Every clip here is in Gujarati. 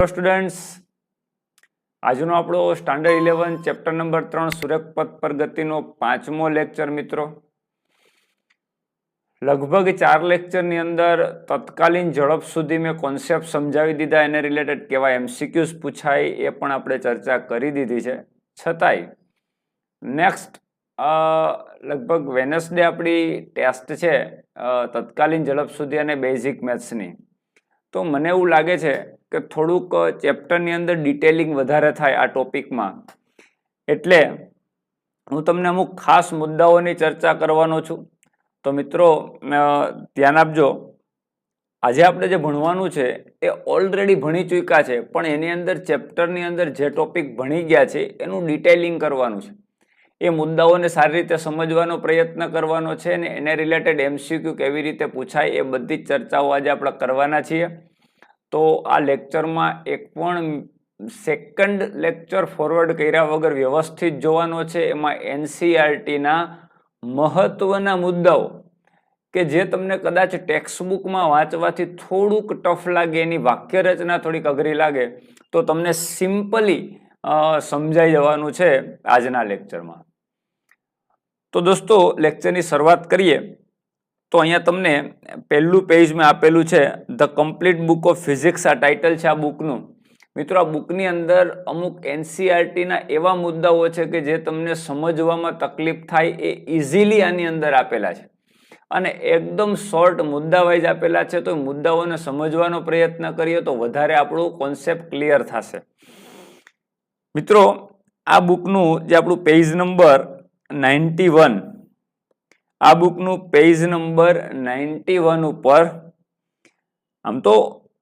હેલો સ્ટુડન્ટ્સ, આજનો આપણો સ્ટાન્ડર્ડ 11 ચેપ્ટર નંબર 3 સુરેખપથ પર ગતિનો 5મો લેક્ચર મિત્રો. લગભગ 4 લેક્ચરની અંદર તત્કાલીન ઝડપ સુધી મેં કોન્સેપ્ટ સમજાવી દીધા, એને રિલેટેડ કેવા એમસીક્યુઝ પૂછાય એ પણ આપણે ચર્ચા કરી દીધી છે. છતાંય નેક્સ્ટ લગભગ વેનસડે આપણી ટેસ્ટ છે તત્કાલીન ઝડપ સુધી અને બેઝિક મેથ્સની. તો મને એવું લાગે છે કે થોડુંક ચેપ્ટરની અંદર ડિટેલિંગ વધારે થાય આ ટોપિકમાં, એટલે હું તમને અમુક ખાસ મુદ્દાઓની ચર્ચા કરવાનો છું. તો મિત્રો ધ્યાન આપજો, આજે આપણે જે ભણવાનું છે એ ઓલરેડી ભણી ચૂક્યા છે, પણ એની અંદર ચેપ્ટરની અંદર જે ટોપિક ભણી ગયા છે એનું ડિટેલિંગ કરવાનું છે. એ મુદ્દાઓને સારી રીતે સમજવાનો પ્રયત્ન કરવાનો છે ને એને રિલેટેડ એમસીક્યુ કેવી રીતે પૂછાય એ બધી જ ચર્ચાઓ આજે આપણે કરવાના છીએ. તો આ લેક્ચરમાં એક પણ સેકન્ડ લેક્ચર ફોરવર્ડ કર્યા વગર વ્યવસ્થિત જોવાનો છે. એમાં એનસીઈઆરટીના મહત્વના મુદ્દાઓ કે જે તમને કદાચ ટેક્સ્ટબુકમાં વાંચવાથી થોડુંક ટફ લાગે, એની વાક્ય રચના થોડીક અઘરી લાગે, તો તમને સિમ્પલી સમજાઈ જવાનું છે આજના લેક્ચરમાં. તો દોસ્તો લેક્ચરની શરૂઆત કરીએ. તો અહીંયા તમને પહેલું પેજ મેં આપેલું છે, the complete book of physics આ ટાઇટલ છે આ બુકનું. મિત્રો આ બુકની અંદર અમુક એનસીઈઆરટીના એવા મુદ્દાઓ છે કે જે તમને સમજવામાં તકલીફ થાય એ ઇઝીલી આની અંદર આપેલા છે અને એકદમ શોર્ટ મુદ્દા વાઇઝ આપેલા છે. તો મુદ્દાઓને સમજવાનો પ્રયત્ન કરીએ તો વધારે આપણું કોન્સેપ્ટ ક્લિયર થશે. મિત્રો આ બુકનું જે આપણું પેજ નંબર 91, આ બુકનું પેજ નંબર 91 ઉપર આમ તો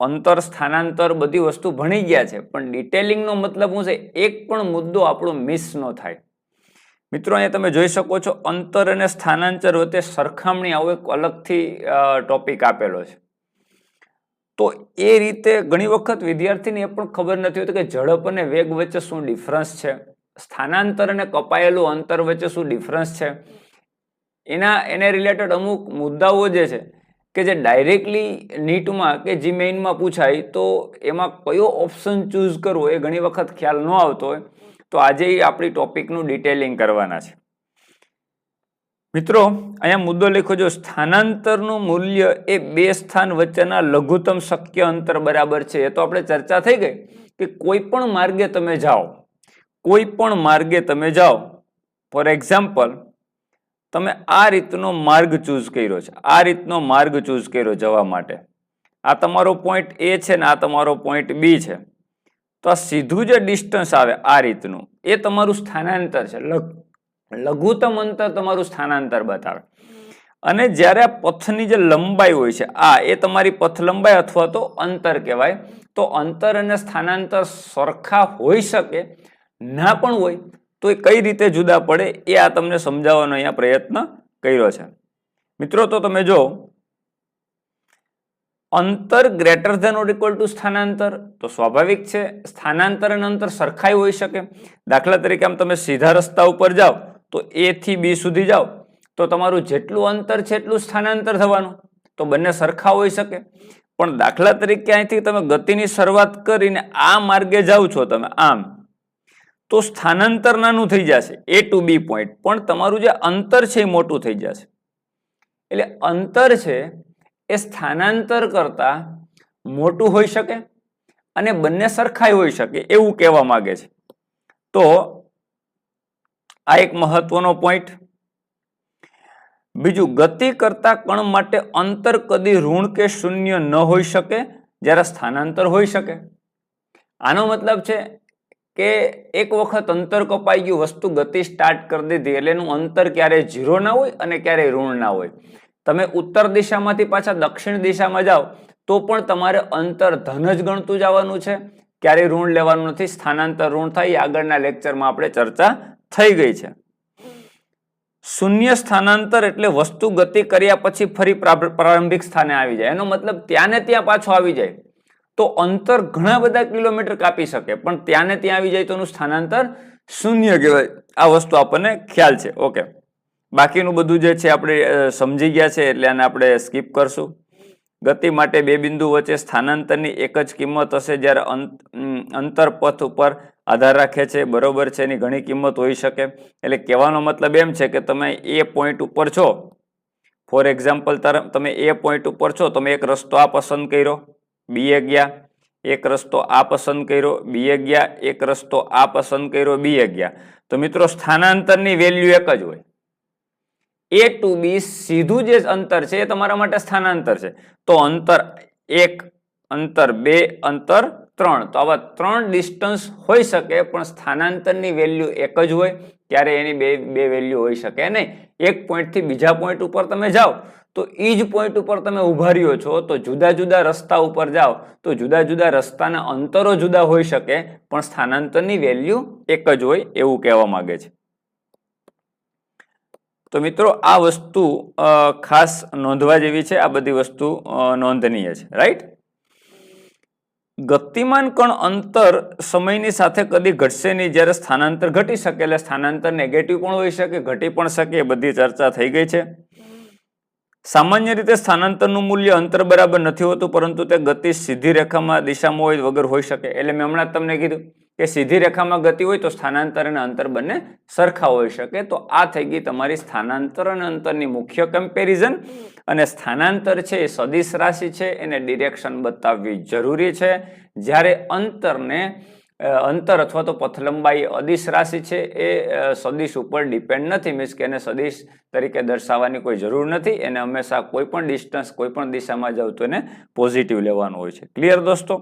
અંતર સ્થાનાંતર બધી વસ્તુ ભણી ગયા છે, પણ ડિટેલિંગનો મતલબ શું છે, એક પણ મુદ્દો આપણો મિસ ન થાય. મિત્રો અહીંયા તમે જોઈ શકો છો અંતર અને સ્થાનાંતર વચ્ચે સરખામણી આવો એક અલગથી ટોપિક આપેલો છે. તો એ રીતે ઘણી વખત વિદ્યાર્થીને એ પણ ખબર નથી હોતી કે ઝડપ અને વેગ વચ્ચે શું ડિફરન્સ છે, સ્થાનાંતર અને કપાયેલું અંતર વચ્ચે શું ડિફરન્સ છે. એને રિલેટેડ અમુક મુદ્દાઓ જે છે કે જે ડાયરેક્ટલી નીટમાં કે જી મેઇનમાં પૂછાય તો એમાં કયો ઓપ્શન ચૂઝ કરવો એ ઘણી વખત ખ્યાલ ન આવતો હોય. તો આજે આપણી ટોપિકનું ડિટેલિંગ કરવાના છે. મિત્રો અહીંયા મુદ્દો લખ્યો જો, સ્થાનાંતરનું મૂલ્ય એ બે સ્થાન વચ્ચેના લઘુત્તમ શક્ય અંતર બરાબર છે. એ તો આપણે ચર્ચા થઈ ગઈ કે કોઈ પણ માર્ગે તમે જાઓ, કોઈ પણ માર્ગે તમે જાઓ, ફોર એક્ઝામ્પલ તમે આ રીતનો માર્ગ ચૂઝ કર્યો છે, આ રીતનો માર્ગ ચૂઝ કર્યો જવા માટે, આ તમારો પોઈન્ટ એ છે ને આ તમારો પોઈન્ટ બી છે. તો આ સીધું જે ડિસ્ટન્સ આવે આ રીતનું એ તમારું સ્થાનાંતર છે, લઘુત્તમ અંતર તમારું સ્થાનાંતર બતાવે. અને જ્યારે આ પથની જે લંબાઈ હોય છે આ એ તમારી પથ લંબાઈ અથવા તો અંતર કહેવાય. તો અંતર અને સ્થાનાંતર સરખા હોઈ શકે, ના પણ હોય, તો એ કઈ રીતે જુદા પડે એ આ તમને સમજાવવાનો અહીંયા પ્રયત્ન કર્યો છે. મિત્રો તો તમે જો અંતર greater than or equal to સ્થાનાંતર, તો સ્વાભાવિક છે સ્થાનાંતર અને અંતર સરખાઈ હોઈ શકે. દાખલા તરીકે આમ તમે સીધા રસ્તા ઉપર જાઓ તો એ થી બી સુધી જાઓ તો તમારું જેટલું અંતર છે એટલું સ્થાનાંતર થવાનું, તો બંને સરખા હોઈ શકે. પણ દાખલા તરીકે અહીંથી તમે ગતિની શરૂઆત કરીને આ માર્ગે જાઓ છો તમે આમ, તો સ્થાનાંતર નાનું થઈ જશે એ ટુ બી પોઈન્ટ, પણ તમારું જે અંતર છે એ મોટું થઈ જશે. એટલે અંતર છે એ સ્થાનાંતર કરતા મોટું હોઈ શકે અને બંને સરખાઈ હોઈ શકે એવું કહેવા માંગે છે. તો આ એક મહત્વનો પોઈન્ટ. બીજું, ગતિ કરતા કણ માટે અંતર કદી ઋણ કે શૂન્ય ન હોઈ શકે જ્યારે સ્થાનાંતર હોઈ શકે. આનો મતલબ છે કે એક વખત અંતર કપાઈ ગયું, વસ્તુ ગતિ સ્ટાર્ટ કરી દીધી એટલે એનું અંતર ક્યારેય 0 ના હોય અને ક્યારેય ઋણ ના હોય. તમે ઉત્તર દિશામાંથી પાછા દક્ષિણ દિશામાં જાઓ તો પણ તમારે અંતર ધન જ ગણતું જવાનું છે, ક્યારેય ઋણ લેવાનું નથી. સ્થાનાંતર ઋણ થાય એ આગળના લેક્ચરમાં આપણે ચર્ચા થઈ ગઈ છે. શૂન્ય સ્થાનાંતર એટલે વસ્તુ ગતિ કર્યા પછી ફરી પ્રારંભિક સ્થાને આવી જાય, એનો મતલબ ત્યાં ને ત્યાં પાછો આવી જાય. તો અંતર ઘણા બધા કિલોમીટર કાપી શકે પણ ત્યાં ને ત્યાં આવી જાય તો એનું સ્થાનાંતર શૂન્ય કહેવાય. આ વસ્તુ આપણને ખ્યાલ છે. ઓકે, બાકીનું બધું જે છે આપણે સમજી ગયા છે એટલે આને આપણે સ્કીપ કરશું. ગતિ માટે બે બિંદુ વચ્ચે સ્થાનાંતરની એક જ કિંમત હશે જ્યારે અંતર પથ ઉપર આધાર રાખે છે, બરોબર છે, એની ઘણી કિંમત હોઈ શકે. એટલે કહેવાનો મતલબ એમ છે કે તમે એ પોઈન્ટ ઉપર છો, ફોર એક્ઝામ્પલ તમે એ પોઈન્ટ ઉપર છો, તમે એક રસ્તો આ પસંદ કર્યો, બીએ ગયા, એક રસ્તો આ પસંદ કર્યો, બીએ ગયા, એક રસ્તો આ પસંદ કર્યો, બીએ ગયા. તો મિત્રો સ્થાનાંતરની વેલ્યુ એક જ હોય. એ ટુ બી સીધું જે અંતર છે એ તમારા માટે સ્થાનાંતર છે. તો અંતર 1, અંતર 2, અંતર 3, તો આવા 3 ડિસ્ટન્સ હોઈ શકે, પણ સ્થાનાંતરની વેલ્યુ એક જ હોય. ત્યારે એની બે વેલ્યુ હોઈ શકે નહીં. એક પોઈન્ટથી બીજા પોઈન્ટ ઉપર તમે જાઓ તો એ જ પોઈન્ટ ઉપર તમે ઉભા રહ્યો છો, તો જુદા જુદા રસ્તા ઉપર જાઓ તો જુદા જુદા રસ્તાના અંતરો જુદા હોઈ શકે, પણ સ્થાનાંતરની વેલ્યુ એક જ હોય એવું કહેવા માંગે છે. તો મિત્રો આ વસ્તુ ખાસ નોંધવા જેવી છે. આ બધી વસ્તુ નોંધનીય છે, રાઈટ. ગતિમાન કણ અંતર સમયની સાથે કદી ઘટશે નહીં જ્યારે સ્થાનાંતર ઘટી શકે. એટલે સ્થાનાંતર નેગેટિવ પણ હોઈ શકે, ઘટી પણ શકે. એ બધી ચર્ચા થઈ ગઈ છે. સામાન્ય રીતે સ્થાનાંતરનું મૂલ્ય અંતર બરાબર નથી હોતું, પરંતુ તે ગતિ સીધી રેખામાં દિશામાં હોય વગર હોઈ શકે. એટલે મેં હમણાં તમને કીધું કે સીધી રેખામાં ગતિ હોય તો સ્થાનાંતર અને અંતર બંને સરખા હોઈ શકે. તો આ થઈ ગઈ તમારી સ્થાનાંતર અને અંતરની મુખ્ય કમ્પેરિઝન. અને સ્થાનાંતર છે એ સદિશ રાશિ છે, એને ડિરેક્શન બતાવવી જરૂરી છે. જ્યારે અંતર અથવા તો પથ લંબાઈ અદિશ રાશિ છે, એ સદિશ ઉપર ડિપેન્ડ નથી. મીન્સ કે એને સદિશ તરીકે દર્શાવવાની કોઈ જરૂર નથી. એને હંમેશા કોઈ પણ ડિસ્ટન્સ કોઈ પણ દિશામાં જાવ તો એને પોઝિટિવ લેવાનું હોય છે. ક્લિયર દોસ્તો?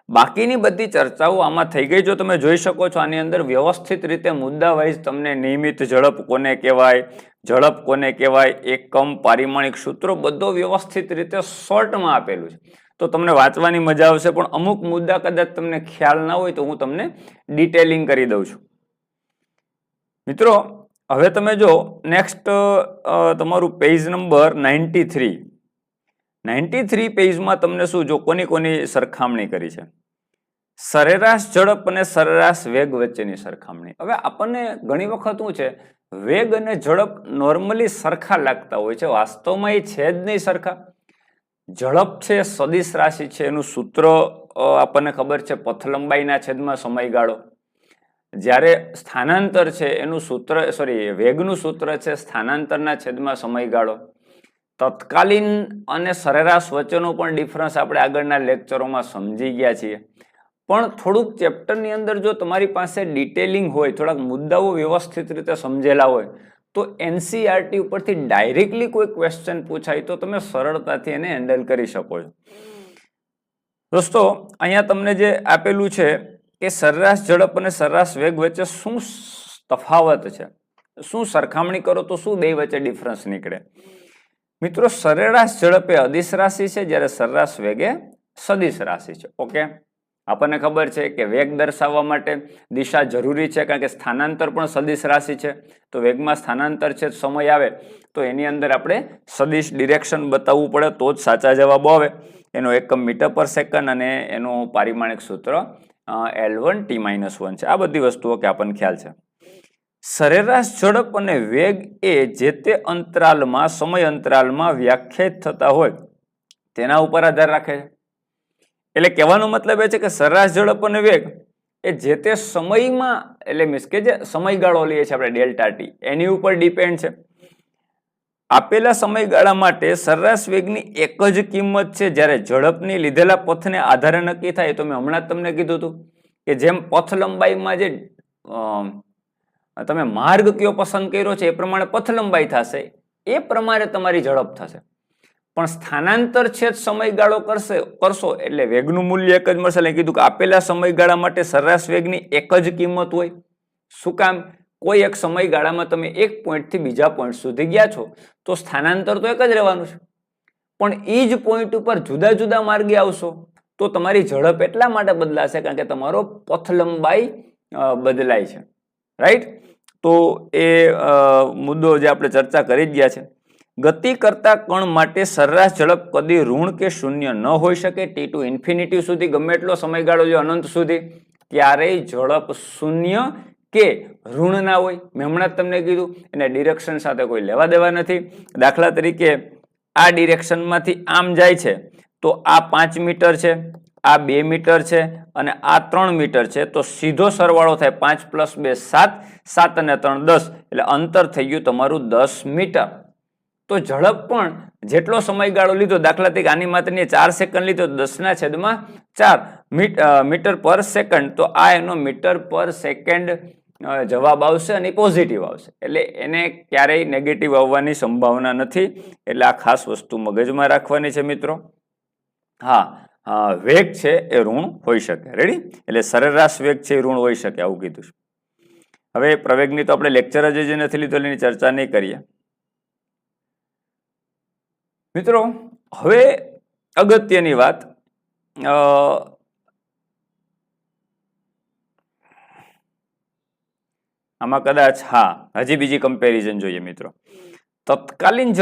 બાકીની બધી ચર્ચાઓ આમાં થઈ ગઈ. જો તમે જોઈ શકો છો આની અંદર વ્યવસ્થિત રીતે મુદ્દા વાઇઝ તમને નિયમિત ઝડપ કોને કહેવાય, ઝડપ કોને કહેવાય, એકમ, પારિમાણિક સૂત્રો બધો વ્યવસ્થિત રીતે શોર્ટમાં આપેલું છે. તો તમને વાંચવાની મજા આવશે. પણ અમુક મુદ્દા કદાચ તમને ખ્યાલ ના હોય તો હું તમને ડિટેલિંગ કરી દઉં છું. મિત્રો હવે તમે જો નેક્સ્ટ તમારું પેજ નંબર 93 પેજમાં તમને શું જો કોની સરખામણી કરી છે? સરેરાશ ઝડપ અને સરેરાશ વેગ વચ્ચેની સરખામણી. હવે આપણને ઘણી વખત શું છે, વેગ અને ઝડપ નોર્મલી સરખા લાગતા હોય છે. વાસ્તવમાં એ છે જ નહીં સરખા. ઝડપ છે સદિશ રાશિ છે, એનું સૂત્ર આપણને ખબર છે પથ લંબાઈના છેદમાં સમયગાળો. જ્યારે સ્થાનાંતર છે એનું સૂત્ર વેગનું સૂત્ર છે સ્થાનાંતરના છેદમાં સમયગાળો. તત્કાલીન અને સરેરાશ વચ્ચેનો પણ ડિફરન્સ આપણે આગળના લેક્ચરોમાં સમજી ગયા છીએ. પણ થોડુંક ચેપ્ટરની અંદર જો તમારી પાસે ડિટેલિંગ હોય, થોડાક મુદ્દાઓ વ્યવસ્થિત રીતે સમજેલા હોય, તો એનસીઈઆરટી ઉપરથી ડાયરેક્ટલી કોઈ ક્વેશ્ચન પૂછાય તો તમે સરળતાથી એને હેન્ડલ કરી શકો છો. દોસ્તો અહીંયા તમને જે આપેલું છે કે સરેરાશ ઝડપ અને સરેરાશ વેગ વચ્ચે શું તફાવત છે, શું સરખામણી કરો તો શું બે વચ્ચે ડિફરન્સ નીકળે. મિત્રો સરેરાશ ઝડપ એ અદિશ રાશિ છે, જ્યારે સરેરાશ વેગ એ સદિશ રાશિ છે. ઓકે, આપણને ખબર છે કે વેગ દર્શાવવા માટે દિશા જરૂરી છે, કારણ કે સ્થાનાંતર પણ સદિશ રાશિ છે. તો વેગમાં સ્થાનાંતર છે સમય આવે તો એની અંદર આપણે સદિશ ડિરેક્શન બતાવવું પડે તો જ સાચા જવાબો આવે. એનો એકમ મીટર પર સેકન્ડ અને એનું પારિમાણિક સૂત્ર L1 T-1 છે. આ બધી વસ્તુઓ કે આપણને ખ્યાલ છે. સરેરાશ ઝડપ અને વેગ એ જે તે અંતરાલમાં સમય અંતરાલમાં વ્યાખ્યાયિત થતા હોય તેના ઉપર આધાર રાખે છે. એટલે કહેવાનો મતલબ એ છે કે સરેરાશ ઝડપ અને વેગ એ જે તે સમયમાં, એટલે મીન્સ કે જે સમયગાળો લઈએ છીએ આપણે ડેલ્ટા ટી, એની ઉપર ડિપેન્ડ છે. આપેલા સમયગાળા માટે સરેરાશ વેગની એક જ કિંમત છે, જ્યારે ઝડપની લીધેલા પથને આધારે નક્કી થાય. તો મેં હમણાં જ તમને કીધું હતું કે જેમ પથ લંબાઈમાં જે તમે માર્ગ કયો પસંદ કર્યો છે એ પ્રમાણે પથ લંબાઈ થશે, એ પ્રમાણે તમારી ઝડપ થશે. પણ સ્થાનાંતર છે સમયગાળો કરશો એટલે વેગનું મૂલ્ય એક જ મળશે. એટલે કીધું કે આપેલા સમયગાળા માટે સરેરાશ વેગની એક જ કિંમત હોય. શું કામ? કોઈ એક સમયગાળામાં તમે એક પોઈન્ટથી બીજા પોઈન્ટ સુધી ગયા છો તો સ્થાનાંતર તો એક જ રહેવાનું છે, પણ એ જ પોઈન્ટ ઉપર જુદા જુદા માર્ગે આવશો તો તમારી ઝડપ એટલા માટે બદલાશે કારણ કે તમારો પથ લંબાઈ બદલાય છે. રાઈટ? તો એ મુદ્દો જે આપણે ચર્ચા કરી જ ગયા છે. ગતિ કરતા કણ માટે સરેરાશ ઝડપ કદી ઋણ કે શૂન્ય ન હોઈ શકે. T2 ઇન્ફિનિટી સુધી ગમે એટલો સમયગાળો જો અનંત સુધી, ક્યારેય ઝડપ શૂન્ય કે ઋણ ના હોય. મેં હમણાં જ તમને કીધું એને ડિરેક્શન સાથે કોઈ લેવા દેવા નથી. દાખલા તરીકે આ ડિરેક્શનમાંથી આમ જાય છે તો આ 5 મીટર છે, આ 2 મીટર છે અને આ 3 મીટર છે. તો સીધો સરવાળો થાય 5 + 2 7, 7 અને 3 10, એટલે અંતર થઈ ગયું તમારું 10 મીટર. તો ઝડપ પણ જેટલો સમયગાળો લીધો, દાખલા તરીકે આની માટેની 4 સેકન્ડ લીધો, 10/4 મીટર પર સેકન્ડ. તો આ એનો મીટર પર સેકન્ડ જવાબ આવશે અને પોઝિટિવ આવશે. એટલે એને ક્યારેય નેગેટિવ આવવાની સંભાવના નથી. એટલે આ ખાસ વસ્તુ મગજમાં રાખવાની છે મિત્રો. હા, વેગ છે એ ઋણ હોઈ શકે. રેડી? એટલે સરેરાશ વેગ છે એ ઋણ હોઈ શકે, આવું કીધું છે. હવે પ્રવેગની તો આપણે લેક્ચર જ નથી લીધો, એની ચર્ચા નહીં કરીએ મિત્રો. હવે અગત્યની વાત, આમાં કદાચ હજી બીજી કમ્પેરિઝન જોઈએ મિત્રો. તત્કાલીન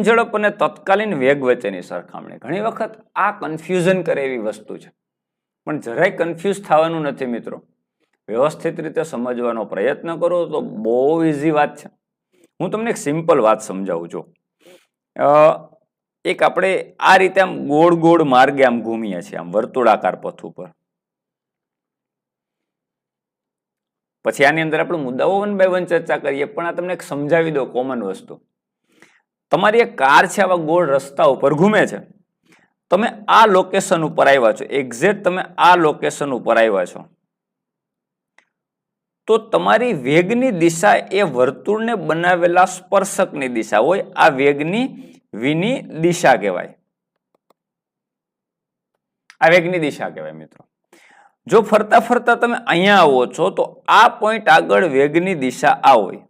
ઝડપ અને તત્કાલીન વેગ વચ્ચેની સરખામણી. ઘણી વખત આ કન્ફ્યુઝન કરે એવી વસ્તુ છે, પણ જરાય કન્ફ્યુઝ થવાનું નથી મિત્રો. વ્યવસ્થિત રીતે સમજવાનો પ્રયત્ન કરો તો બહુ ઇઝી વાત છે. હું તમને એક સિમ્પલ વાત સમજાવું છું. એક આપણે આ રીતે આમ ગોળ ગોળ માર્ગે આમ ઘૂમીએ છીએ, આમ વર્તુળાકાર પથ ઉપર. પછી આની અંદર આપણે મુદ્દાઓ 1 by 1 ચર્ચા કરીએ, પણ આ તમને એક સમજાવી દો કોમન વસ્તુ. તમારી એક કાર છે, આવા ગોળ રસ્તા ઉપર ઘૂમે છે. તમે આ લોકેશન ઉપર આવ્યા છો, એક્ઝેક્ટ તમે આ લોકેશન ઉપર આવ્યા છો, તો તમારી વેગની દિશા એ વર્તુળને બનાવેલા સ્પર્શકની દિશા હોય. આ વેગની વિની દિશા કહેવાય. આ વેગની દિશા કહેવાય મિત્રો. જો ફરતા ફરતા તમે અહીંયા આવો છો તો આ પોઈન્ટ આગળ વેગની દિશા આ હોય.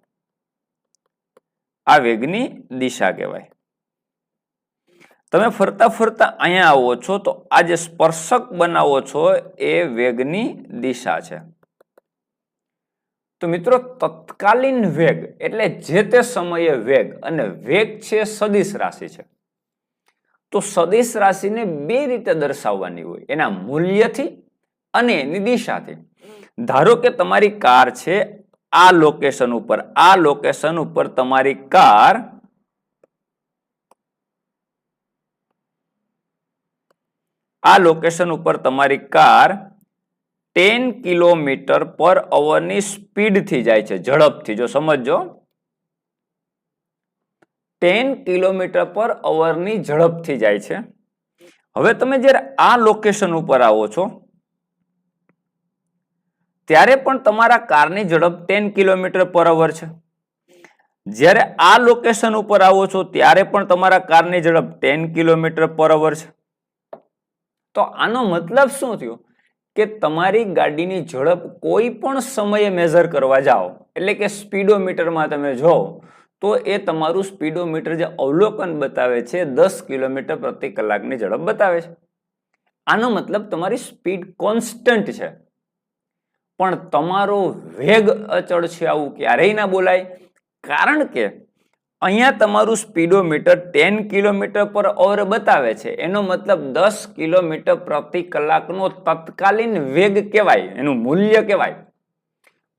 આ વેગની દિશા કહેવાય. તમે ફરતા ફરતા અહીંયા આવો છો તો આ જે સ્પર્શક બનાવો છો એ વેગની દિશા છે. તો મિત્રો, તત્કાલીન વેગ એટલે જે તે સમયે વેગ, અને વેગ છે સદિશ રાશિ છે. તો સદિશ રાશિને બે રીતે દર્શાવવાની હોય, એના મૂલ્યથી અને એની દિશાથી. ધારો કે તમારી કાર છે આ લોકેશન ઉપર, આ લોકેશન ઉપર તમારી કાર કાર 10 km/h ની સ્પીડથી જાય છે, ઝડપથી. જો સમજો, 10 km/h ની ઝડપથી જાય છે. હવે તમે જ્યારે આ લોકેશન ઉપર આવો છો ત્યારે પણ તમારા કારની ઝડપ 10 km/h છે. જ્યારે આ લોકેશન ઉપર આવો છો ત્યારે પણ તમારા કારની ઝડપ 10 km/h છે. તો આનો મતલબ શું થયો કે તમારી ગાડીની ઝડપ કોઈ પણ સમયે મેઝર કરવા જાઓ, એટલે કે સ્પીડોમીટરમાં તમે જો, તો એ તમારું સ્પીડોમીટર જે અવલોકન બતાવે છે 10 km/h ઝડપ બતાવે છે. આનો મતલબ તમારી સ્પીડ કોન્સ્ટન્ટ છે, પણ તમારો વેગ અચળ છે, આવું ક્યારેય ના બોલાય. કારણ કે અહીંયા તમારું સ્પીડોમીટર 10 km/h બતાવે છે, એનો મતલબ 10 km/h નો તત્કાલીન વેગ કહેવાય, એનું મૂલ્ય કહેવાય.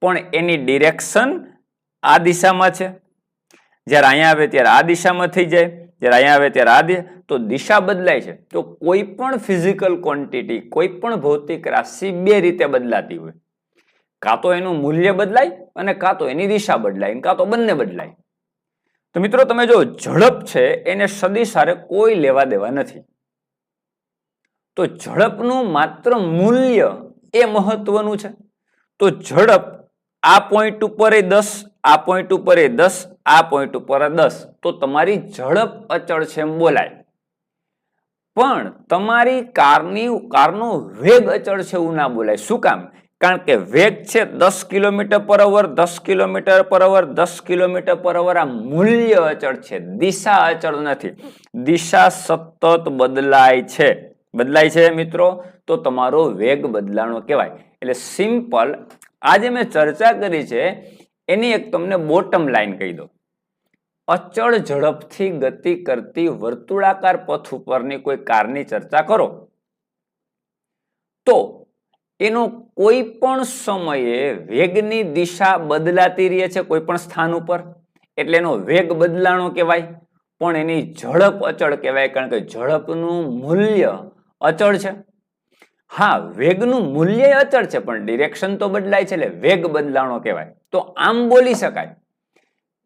પણ એની ડિરેક્શન આ દિશામાં છે. જ્યારે અહીંયા આવે ત્યારે આ દિશામાં થઈ જાય, જ્યારે અહીંયા આવે ત્યારે તો દિશા બદલાય છે. તો કોઈ પણ ફિઝિકલ ક્વોન્ટિટી, કોઈ પણ ભૌતિક રાશિ બે રીતે બદલાતી હોય. કાં તો એનું મૂલ્ય બદલાય અને કાં તો એની દિશા બદલાય, કાં તો બંને બદલાય. તો મિત્રો, તમે જો ઝડપ છે એને સદિશ હારે કોઈ લેવા દેવા નથી. તો ઝડપનું માત્ર મૂલ્ય એ મહત્વનું છે. તો ઝડપ આ પોઈન્ટ ઉપર 10, આ પોઈન્ટ ઉપર 10, આ પોઈન્ટ ઉપર 10, તો તમારી ઝડપ અચળ છે એમ બોલાય. પણ તમારી કારનો વેગ અચળ છે એવું ના બોલાય. શું કામ? કારણ કે વેગ છે 10 km/h, 10 km/h, 10 km/h. આ મૂલ્ય અચળ છે, દિશા અચળ નથી. દિશા સતત બદલાય છે મિત્રો. તો તમારો વેગ બદલાણો કહેવાય. એટલે સિમ્પલ આજે મેં ચર્ચા કરી છે એની એક તમને બોટમ લાઈન કહી દો. અચળ ઝડપથી ગતિ કરતી વર્તુળાકાર પથ ઉપરની કોઈ કારની ચર્ચા કરો તો એનો કોઈ પણ સમયે વેગની દિશા બદલાતી રહે છે કોઈ પણ સ્થાન ઉપર. એટલે એનો વેગ બદલાણો કહેવાય, પણ એની ઝડપ અચળ કહેવાય, કારણ કે ઝડપનું મૂલ્ય અચળ છે. હા, વેગનું મૂલ્ય અચળ છે પણ ડિરેક્શન તો બદલાય છે, એટલે વેગ બદલાણો કહેવાય. તો આમ બોલી શકાય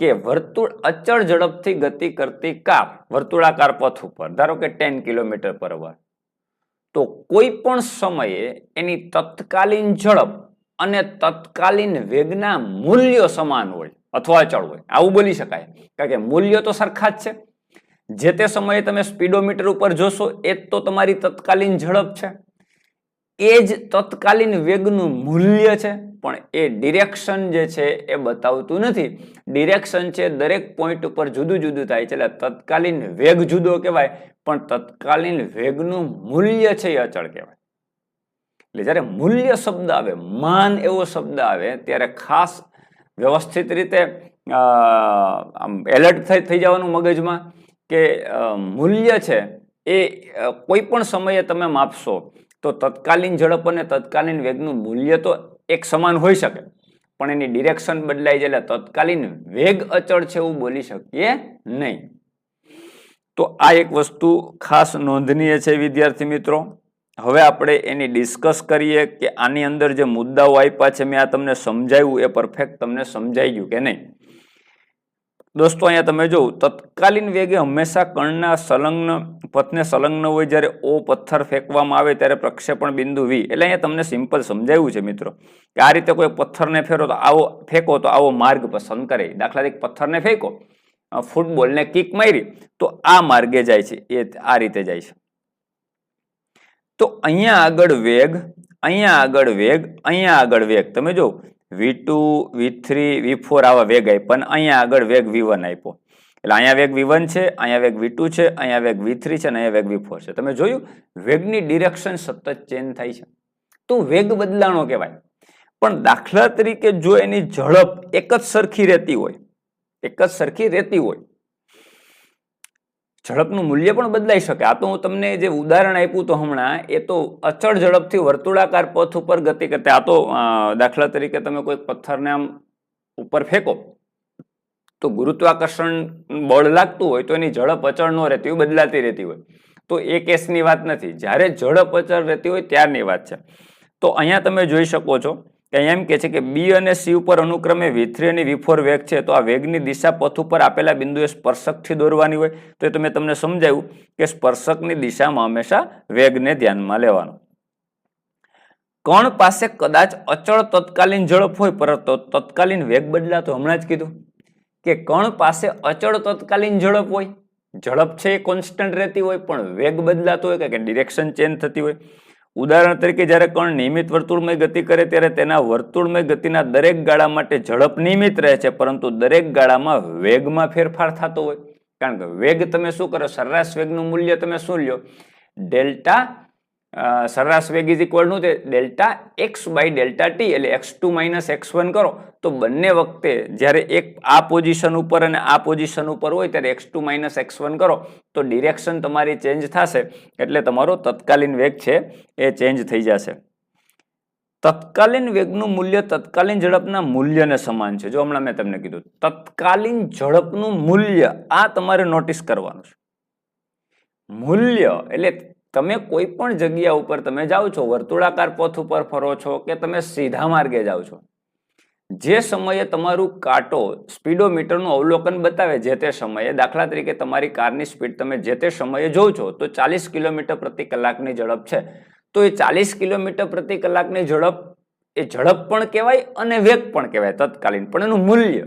કે વર્તુળ અચળ ઝડપથી ગતિ કરતી કાર વર્તુળાકાર પથ ઉપર, ધારો કે 10 km/h, તો કોઈ પણ સમયે એની તત્કાલીન ઝડપ અને તત્કાલીન વેગના મૂલ્યો સમાન હોય અથવા અચળ હોય, આવું બોલી શકાય. કારણ કે મૂલ્યો તો સરખા જ છે. જે તે સમયે તમે સ્પીડોમીટર ઉપર જોશો એ જ તો તમારી તત્કાલીન ઝડપ છે, એ જ તત્કાલીન વેગનું મૂલ્ય છે, પણ એ ડિરેક્શન જે છે એ બતાવતું નથી. ડિરેક્શન છે દરેક પોઈન્ટ ઉપર જુદું જુદું થાય છે, એટલે તત્કાલીન વેગ જુદો કહેવાય, પણ તત્કાલીન વેગનું મૂલ્ય છે એ અચળ કહેવાય. એટલે જ્યારે મૂલ્ય શબ્દ આવે, માન એવો શબ્દ આવે, ત્યારે ખાસ વ્યવસ્થિત રીતે એલર્ટ થઈ જવાનું મગજમાં કે મૂલ્ય છે એ કોઈ પણ સમયે તમે માપશો તો તત્કાલીન ઝડપ અને તત્કાલીન વેગનું મૂલ્ય તો એક સમાન હોઈ શકે, પણ એની ડિરેક્શન બદલાઈ જાય એટલે તત્કાલીન વેગ અચળ છે એવું બોલી શકીએ નહીં. તો આ એક વસ્તુ ખાસ નોંધનીય છે વિદ્યાર્થી મિત્રો. હવે આપણે એની ડિસ્કસ કરીએ કે આની અંદર જે મુદ્દાઓ આપ્યા છે, મેં આ તમને સમજાવ્યું એ પરફેક્ટ તમને સમજાઈ ગયું કે નહીં. દોસ્તો અહીંયા તમે જો, તત્કાલીન વેગે હંમેશા કણના સંલગ્ન પથને સંલગ્ન હોય. જ્યારે ઓ પથ્થર ફેંકવામાં આવે ત્યારે પ્રક્ષેપણ બિંદુ વી, એટલે અહીંયા તમને સિમ્પલ સમજાવ્યું છે મિત્રો કે આ રીતે કોઈ પથ્થરને ફેરો તો આવો ફેંકો તો આવો માર્ગ પસંદ કરે. દાખલા તરીકે પથ્થરને ફેંકો, ફૂટબોલને કિક મારી તો આ માર્ગે જાય છે, એ આ રીતે જાય છે. તો અહીંયા આગળ વેગ, અહીંયા આગળ વેગ, અહીંયા આગળ વેગ, તમે જો V2, V3, V4 આવા વેગ આપ્યા, અને અહીંયા આગળ વેગ V1 આપ્યો. એટલે અહીંયા વેગ V1 છે, અહીંયા વેગ V2 છે, અહીંયા વેગ V3 છે, અને અહીંયા વેગ V4 છે. તમે જોયું વેગની ડિરેક્શન સતત ચેન્જ થાય છે, તો વેગ બદલાણો કહેવાય. પણ દાખલા તરીકે જો એની ઝડપ એક જ સરખી રહેતી હોય, એક જ સરખી રહેતી હોય, ઝડપનું મૂલ્ય પણ બદલાઈ શકે. આ તો હું તમને જે ઉદાહરણ આપ્યું તો હમણાં, એ તો અચળ ઝડપથી વર્તુળાકાર પથ ઉપર ગતિ કરતા. આ તો દાખલા તરીકે તમે કોઈ પથ્થરને આમ ઉપર ફેંકો તો ગુરુત્વાકર્ષણ બળ લાગતું હોય તો એની ઝડપ અચળ ન રહેતી હોય, બદલાતી રહેતી હોય, તો એ કેસની વાત નથી. જ્યારે ઝડપ અચળ રહેતી હોય ત્યારની વાત છે. તો અહીંયા તમે જોઈ શકો છો કે અહીંયા એમ કે છે કે બી અને સી ઉપર અનુક્રમે V3 અને V4 વેગ છે, તો આ વેગની દિશા પથ ઉપર આપેલા બિંદુએ સ્પર્શકથી દોરવાની હોય. તો એ તમને સમજાવ્યું કે સ્પર્શકની દિશામાં હંમેશા વેગને ધ્યાનમાં લેવાનો. કણ પાસે કદાચ અચળ તત્કાલીન ઝડપ હોય પરંતુ તત્કાલીન વેગ બદલાતો, હમણાં જ કીધું કે કણ પાસે અચળ તત્કાલીન ઝડપ હોય, ઝડપ છે એ કોન્સ્ટન્ટ રહેતી હોય, પણ વેગ બદલાતો હોય કે ડિરેક્શન ચેન્જ થતી હોય. ઉદાહરણ તરીકે જ્યારે કણ નિયમિત વર્તુળમય ગતિ કરે ત્યારે તેના વર્તુળમય ગતિના દરેક ગાળા માટે ઝડપ નિયમિત રહે છે, પરંતુ દરેક ગાળામાં વેગમાં ફેરફાર થતો હોય. કારણ કે વેગ તમે શું કરો, સરેરાશ વેગનું મૂલ્ય તમે શું લ્યો, ડેલ્ટા સરેરાશ વેગ is equal to delta x by delta t, એટલે x2 માઇનસ x1 કરો તો બંને વખતે જ્યારે એક આ પોઝિશન ઉપર અને આ પોઝિશન ઉપર હોય ત્યારે x2 માઇનસ x1 કરો તો ડિરેક્શન તમારી ચેન્જ થશે, એટલે તમારો તત્કાલીન વેગ છે એ ચેન્જ થઈ જશે. તત્કાલીન વેગનું મૂલ્ય તત્કાલીન ઝડપના મૂલ્યને સમાન છે. જો હમણાં મેં તમને કીધું તત્કાલીન ઝડપનું મૂલ્ય, આ તમારે નોટિસ કરવાનું છે. મૂલ્ય એટલે તમે કોઈ પણ જગ્યા ઉપર તમે જાઓ છો, વર્તુળાકાર પથ ઉપર ફરો છો કે તમે સીધા માર્ગે જાઓ છો, જે સમયે તમારું કાંટો સ્પીડોમીટરનું અવલોકન બતાવે જે તે સમયે, દાખલા તરીકે તમારી કારની સ્પીડ તમે જે તે સમયે જોવો છો તો 40 km/કલાકની ઝડપ છે, તો એ 40 km/કલાકની ઝડપ એ ઝડપ પણ કહેવાય અને વેગ પણ કહેવાય તત્કાલીન, પણ એનું મૂલ્ય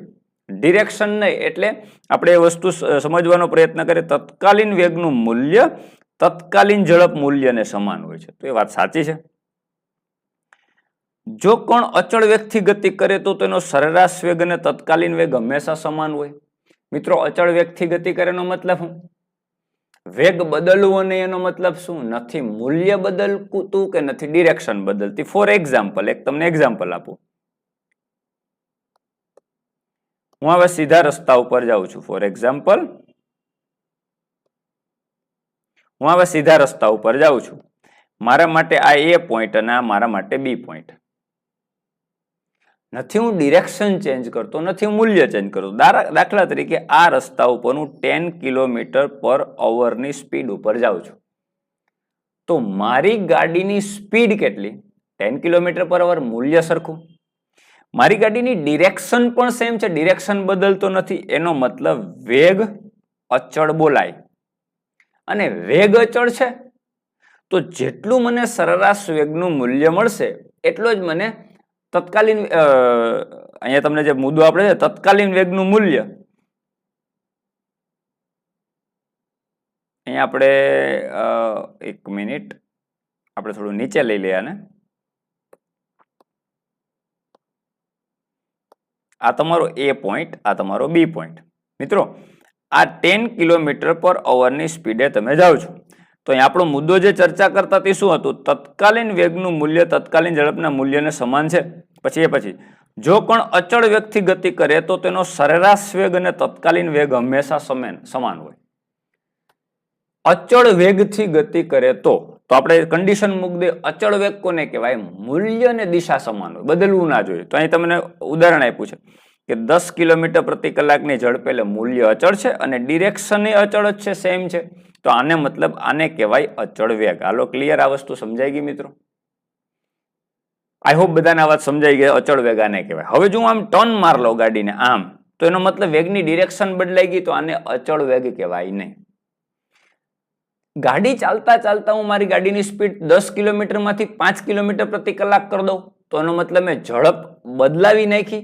ડિરેક્શન નહીં. એટલે આપણે એ વસ્તુ સમજવાનો પ્રયત્ન કરીએ, તત્કાલીન વેગનું મૂલ્ય તત્કાલીન ઝડપ મૂલ્યને સમાન હોય છે. તો એ વાત સાચી છે. જો કણ અચળ વેગથી ગતિ કરે તો તેનો સરેરાશ વેગ અને તત્કાલીન વેગ હંમેશા સમાન હોય. મિત્રો અચળ વેગથી ગતિ કરે એનો મતલબ શું? વેગ બદલવો નહીં એનો મતલબ શું? નથી મૂલ્ય બદલતું કે નથી ડિરેક્શન બદલતી. ફોર એક્ઝામ્પલ, એક તમને એક્ઝામ્પલ આપું. હું હવે સીધા રસ્તા ઉપર જાઉં છું. ફોર એક્ઝામ્પલ, હું હવે સીધા રસ્તા ઉપર જાઉં છું. મારા માટે આ એ પોઈન્ટ અને આ મારા માટે બી પોઈન્ટ. નથી હું ડિરેક્શન ચેન્જ કરતો, નથી હું મૂલ્ય ચેન્જ કરતો. દાખલા તરીકે આ રસ્તા ઉપર હું 10 km/h ની સ્પીડ ઉપર જાઉં છું. તો મારી ગાડીની સ્પીડ કેટલી? 10 km/h, મૂલ્ય સરખું. મારી ગાડીની ડિરેક્શન પણ સેમ છે, ડિરેક્શન બદલતો નથી. એનો મતલબ વેગ અચળ બોલાય. અને વેગ અચળ છે તો જેટલું મને સરેરાશ વેગનું મૂલ્ય મળશે એટલો જ મને તત્કાલીન, અહીંયા તમને જે મુદ્દો આપણે છે તત્કાલીન વેગનું મૂલ્ય, અહીંયા આપણે એક મિનિટ આપણે થોડું નીચે લઈ લઈએ આને. આ તમારો એ પોઈન્ટ, આ તમારો બી પોઈન્ટ. મિત્રો આ 10 km/h ની સ્પીડે તમે જાઓ છો તો અહીં આપણો મુદ્દો જે ચર્ચા કરતા તે શું હતું? તત્કાલીન વેગનું મૂલ્ય તત્કાલીન ઝડપના મૂલ્યને સમાન છે. પછી જો કણ અચળ વેગથી ગતિ કરે તો તેનો સરેરાશ વેગ અને તત્કાલીન વેગ હંમેશા સમાન હોય. અચળ વેગથી ગતિ કરે તો આપણે કન્ડિશન મૂકી દે. અચળ વેગ કોને કહેવાય? મૂલ્ય અને દિશા સમાન હોય, બદલવું ના જોઈએ. તો અહીં તમને ઉદાહરણ આપ્યું છે કે 10 km/h ની ઝડપે એટલે મૂલ્ય અચળ છે અને ડિરેક્શન એ અચળ જ છે, સેમ છે. તો આને મતલબ આને કહેવાય અચળ વેગ. હાલો ક્લિયર, આ વસ્તુ સમજાઈ ગઈ મિત્રો? આઈ હોપ બધાને આ વાત સમજાઈ ગઈ. અચળ વેગ આને કહેવાય. હવે જો હું આમ ટર્ન માર લઉં ગાડીને આમ, તો એનો મતલબ વેગની ડિરેક્શન બદલાઈ ગઈ, તો આને અચળ વેગ કહેવાય નહીં. ગાડી ચાલતા ચાલતા હું મારી ગાડીની સ્પીડ 10 km માંથી 5 km/h કરી દઉં તો એનો મતલબ મેં ઝડપ બદલાવી નાખી,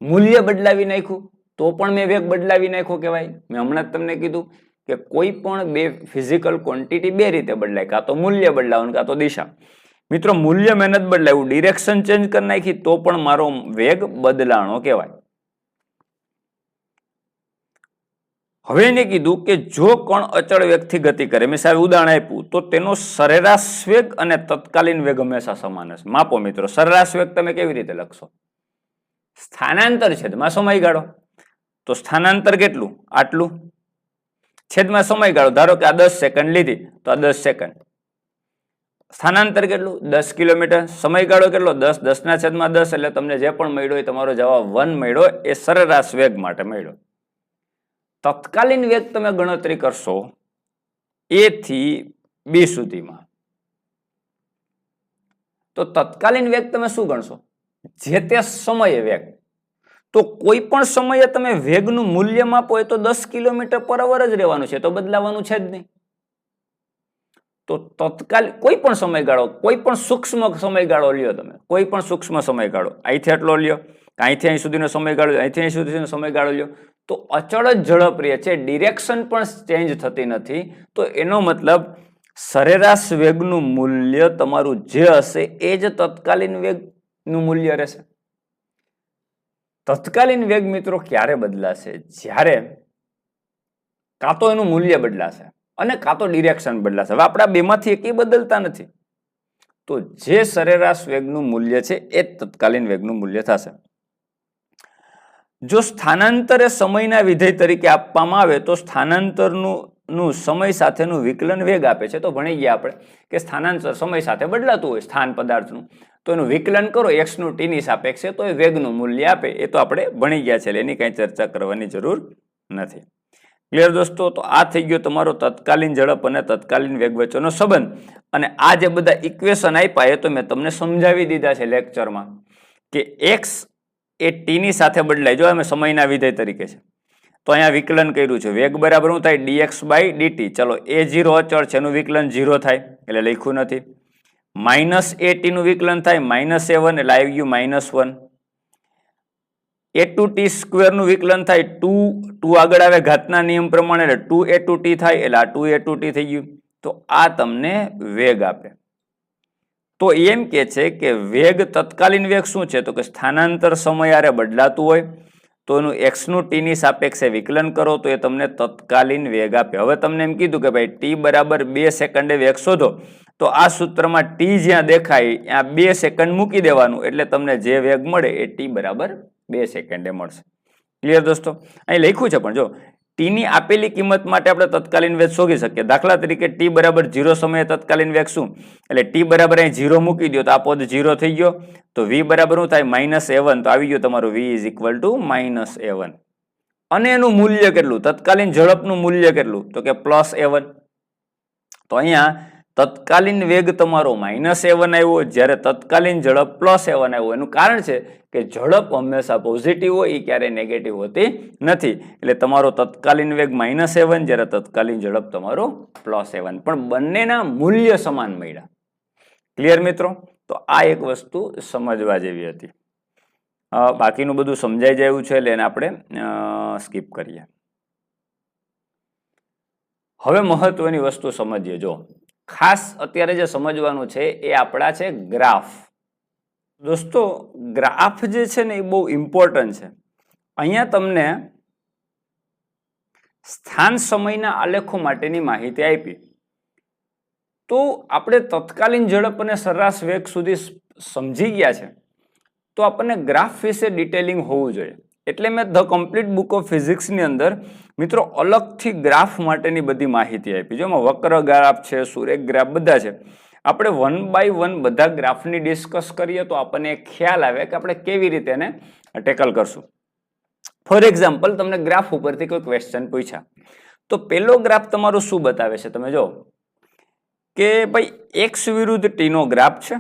મૂલ્ય બદલાવી નાખ્યું, તો પણ મેં વેગ બદલાવી નાખ્યો કહેવાય. મેં હમણાં જ તમને કીધું કે કોઈ પણ બે ફિઝિકલ ક્વોન્ટિટી બે રીતે બદલાય, કાં તો મૂલ્ય બદલાવું કાં તો દિશા. મિત્રો મૂલ્ય મહેનત બદલાયું, ડિરેક્શન ચેન્જ કરી નાખી તો પણ મારો વેગ બદલાણો કહેવાય. હવે એને કીધું કે જો કણ અચળ વેગથી ગતિ કરે, મેં સાહેબ ઉદાહરણ આપ્યું, તો તેનો સરેરાશ વેગ અને તત્કાલીન વેગ હંમેશા સમાન હશે. માપો મિત્રો, સરેરાશ વેગ તમે કેવી રીતે લખશો? સ્થાનાંતર છેદમાં સમયગાળો. તો સ્થાનાંતર કેટલું? આટલું. છેદમાં સમયગાળો, ધારો કે આ 10 સેકન્ડ લીધી તો આ 10 સેકન્ડ. સ્થાનાંતર કેટલું? 10 કિલોમીટર. સમયગાળો કેટલો? 10. 10/10 એટલે તમને જે પણ મળ્યો એ તમારો જવાબ 1 મળ્યો, એ સરેરાશ વેગ માટે મળ્યો. તત્કાલીન વેગ તમે ગણતરી કરશો A થી B સુધીમાં, તો તત્કાલીન વેગ તમે શું ગણશો? જે તે સમયે વેગ. તો કોઈ પણ સમયે તમે વેગનું મૂલ્ય માપો એ તો 10 km/h જ રહેવાનું છે, તો બદલાવાનું છે જ નહીં. તો તત્કાલીન કોઈ પણ સમયગાળો, કોઈ પણ સૂક્ષ્મ સમયગાળો લ્યો તમે, કોઈ પણ સૂક્ષ્મ સમયગાળો, અહીંથી આટલો લ્યો, અહીંથી અહીં સુધીનો સમયગાળો, અહીંથી અહીં સુધીનો સમયગાળો લ્યો, તો અચળ જ ઝડપ રહે છે, ડિરેક્શન પણ ચેન્જ થતી નથી. તો એનો મતલબ સરેરાશ વેગનું મૂલ્ય તમારું જે હશે એ જ તત્કાલીન વેગનું મૂલ્ય રહેશે. તત્કાલીન વેગ મિત્રો ક્યારે બદલાશે? જ્યારે કાં તો એનું મૂલ્ય બદલાશે અને કાં તો ડિરેક્શન બદલાશે. હવે આપણા બેમાંથી એકેય બદલતા નથી, તો જે સરેરાશ વેગનું મૂલ્ય છે એ જ તત્કાલીન વેગનું મૂલ્ય થશે. જો સ્થાનાંતર એ સમયના વિધેય તરીકે આપવામાં આવે તો સ્થાનાંતરનું સમય સાથેનું વિકલન વેગ આપે છે. તો ભણી ગયા આપણે કે સ્થાનાંતર સમય સાથે બદલાતું હોય સ્થાન પદાર્થનું, તો એનું વિકલન કરો x નું t ની સાપેક્ષે, તો એ વેગનું મૂલ્ય આપે. એ તો આપણે ભણી ગયા છે, એની કઈ ચર્ચા કરવાની જરૂર નથી. ક્લિયર દોસ્તો? તો આ થઈ ગયો તમારો તત્કાલીન ઝડપ અને તત્કાલીન વેગ વચ્ચેનો સંબંધ. અને આ જે બધા ઇક્વેશન આપ્યા એ તો મેં તમને સમજાવી દીધા છે લેક્ચરમાં, કે x એ t ની સાથે બદલાય. જો અમે સમયના વિધેય તરીકે છે, તો અહીંયા વિકલન કર્યું છે. વેગ બરાબર શું થાય? dx/dt. ચલો a0 અચળ છે, એનું વિકલન 0 થાય એટલે લખ્યું નથી. -at નું વિકલન થાય -a1 એટલે આવી ગયું -1. a2t² નું વિકલન થાય 2 આગળ આવે ઘાતના નિયમ પ્રમાણે એટલે 2a2t થાય એટલે આ 2a2t થઈ ગયું. તો આ તમને વેગ આપે. તો એમ કે છે કે વેગ, તત્કાલીન વેગ શું છે? તો કે સ્થાનાંતર સમયારે બદલાતું હોય તો એનું x નું t ની સાપેક્ષે વિકલન કરો તો એ તમને તત્કાલીન વેગ આપે. હવે તમને એમ કીધું કે ભાઈ t બરાબર 2 સેકન્ડે વેગ શોધો, તો આ સૂત્રમાં t જ્યાં દેખાય ત્યાં 2 સેકન્ડ મૂકી દેવાનું એટલે તમને જે વેગ મળે એ t બરાબર 2 સેકન્ડે મળશે. ક્લિયર દોસ્તો? અહીં લખ્યું છે પણ જો ટી ની આપેલી કિંમત માટે આપણે તત્કાલીન વેગ શોધી શકીએ. દાખલા તરીકે ટી બરાબર 0 સમયે તત્કાલીન વેગ શું? એટલે ટી બરાબર અહીં 0 મૂકી દો તો આ પદ 0 થઈ ગયો. તો વી બરાબર શું થાય? -a1. તો આવી ગયો તમારું V is equal two -a1. અને એનું મૂલ્ય કેટલું? તત્કાલીન ઝડપનું મૂલ્ય કેટલું? તો કે +a1. તો અહીંયા તત્કાલીન વેગ તમારો -a1 આવ્યો, જ્યારે તત્કાલીન ઝડપ +a1 આવ્યો. એનું કારણ છે કે ઝડપ હંમેશા પોઝિટિવ હોય, એ ક્યારેય નેગેટિવ હોતી નથી. એટલે તમારો તત્કાલીન વેગ -a1, જ્યારે તત્કાલીન ઝડપ તમારો +a1. પણ બંનેના મૂલ્ય સમાન મળ્યા. ક્લિયર મિત્રો? તો આ એક વસ્તુ સમજવા જેવી હતી. બાકીનું બધું સમજાઈ જાય એવું છે, એટલે એને આપણે સ્કીપ કરીએ. હવે મહત્વની વસ્તુ સમજીએ. જો ખાસ અત્યારે જે સમજવાનું છે એ આપણા છે ગ્રાફ. દોસ્તો ગ્રાફ જે છે ને એ બહુ ઇમ્પોર્ટન્ટ છે. અહીંયા તમને સ્થાન સમયના આલેખો માટેની માહિતી આપી. તો આપણે તત્કાલીન ઝડપ અને સરેરાશ વેગ સુધી સમજી ગયા છે, તો આપણને ગ્રાફ વિશે ડિટેલિંગ હોવું જોઈએ. એટલે મેં ધ કમ્પ્લીટ બુક ઓફ ફિઝિક્સની અંદર મિત્રો અલગથી ગ્રાફ માટેની બધી માહિતી આપી. જો એમાં વક્ર ગ્રાફ છે, સુરેખ ગ્રાફ બધા છે. આપણે 1 બાય 1 બધા ગ્રાફની ડિસ્કસ કરીએ તો આપણને એક ખ્યાલ આવે કે આપણે કેવી રીતે એને ટેકલ કરશું. ફોર એક્ઝામ્પલ, તમને ગ્રાફ ઉપરથી કોઈ ક્વેશ્ચન પૂછ્યા, તો પેલો ગ્રાફ તમારો શું બતાવે છે? તમે જો કે ભાઈ એક્સ વિરુદ્ધ ટી નો ગ્રાફ છે.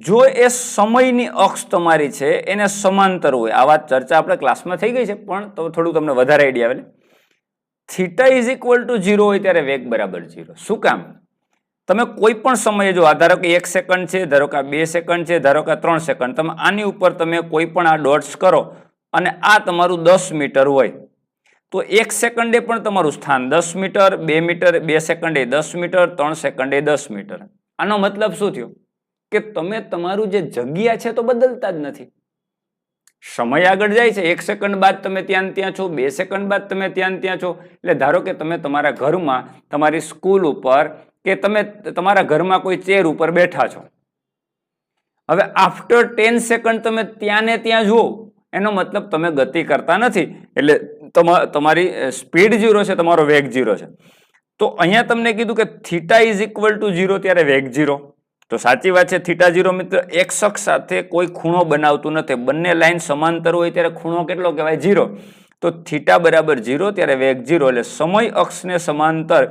જો એ સમયની અક્ષ તમારી છે એને સમાંતર હોય, આ વાત ચર્ચા આપણે ક્લાસમાં થઈ ગઈ છે, પણ તો થોડું તમને વધારે આઈડિયા આવે. થીટા ઇઝ ઇક્વલ ટુ 0 હોય ત્યારે વેગ બરાબર 0. શું કામ? તમે કોઈ પણ સમયે જો ધારો કે 1 સેકન્ડ છે, ધારો કે 2 સેકન્ડ છે, ધારો કે 3 સેકન્ડ, તમે આની ઉપર તમે કોઈ પણ આ ડોટ્સ કરો અને આ તમારું 10 મીટર હોય, તો 1 સેકન્ડે પણ તમારું સ્થાન 10 મીટર, 2 મીટર, 2 સેકન્ડે 10 મીટર, 3 સેકન્ડે 10 મીટર. આનો મતલબ શું થયો? કે તમે તમારું જે જગ્યા છે તો બદલતા જ નથી. સમય આગળ જાય છે, 1 સેકન્ડ બાદ તમે ત્યાં છો, 2 સેકન્ડ બાદ તમે ત્યાં છો. એટલે ધારો કે તમે તમારા ઘરમાં, તમારી સ્કૂલ ઉપર, કે તમે તમારા ઘરમાં કોઈ ચેર ઉપર બેઠા છો. હવે આફ્ટર 10 સેકન્ડ તમે ત્યાં ને ત્યાં જુઓ, એનો મતલબ તમે ગતિ કરતા નથી. એટલે તમારી સ્પીડ 0 છે, તમારો વેગ 0 છે. તો અહીંયા તમને કીધું કે થીટા ઇઝ ઇક્વલ ટુ 0 ત્યારે વેગ 0. તો સાચી વાત છે, થીટા 0 મિત્ર એક અક્ષ સાથે કોઈ ખૂણો બનાવતું નથી. બંને લાઈન સમાંતર હોય ત્યારે ખૂણો કેટલો કહેવાય? 0. તો થીટા બરાબર 0 ત્યારે વેગ 0. એટલે સમય અક્ષને સમાંતર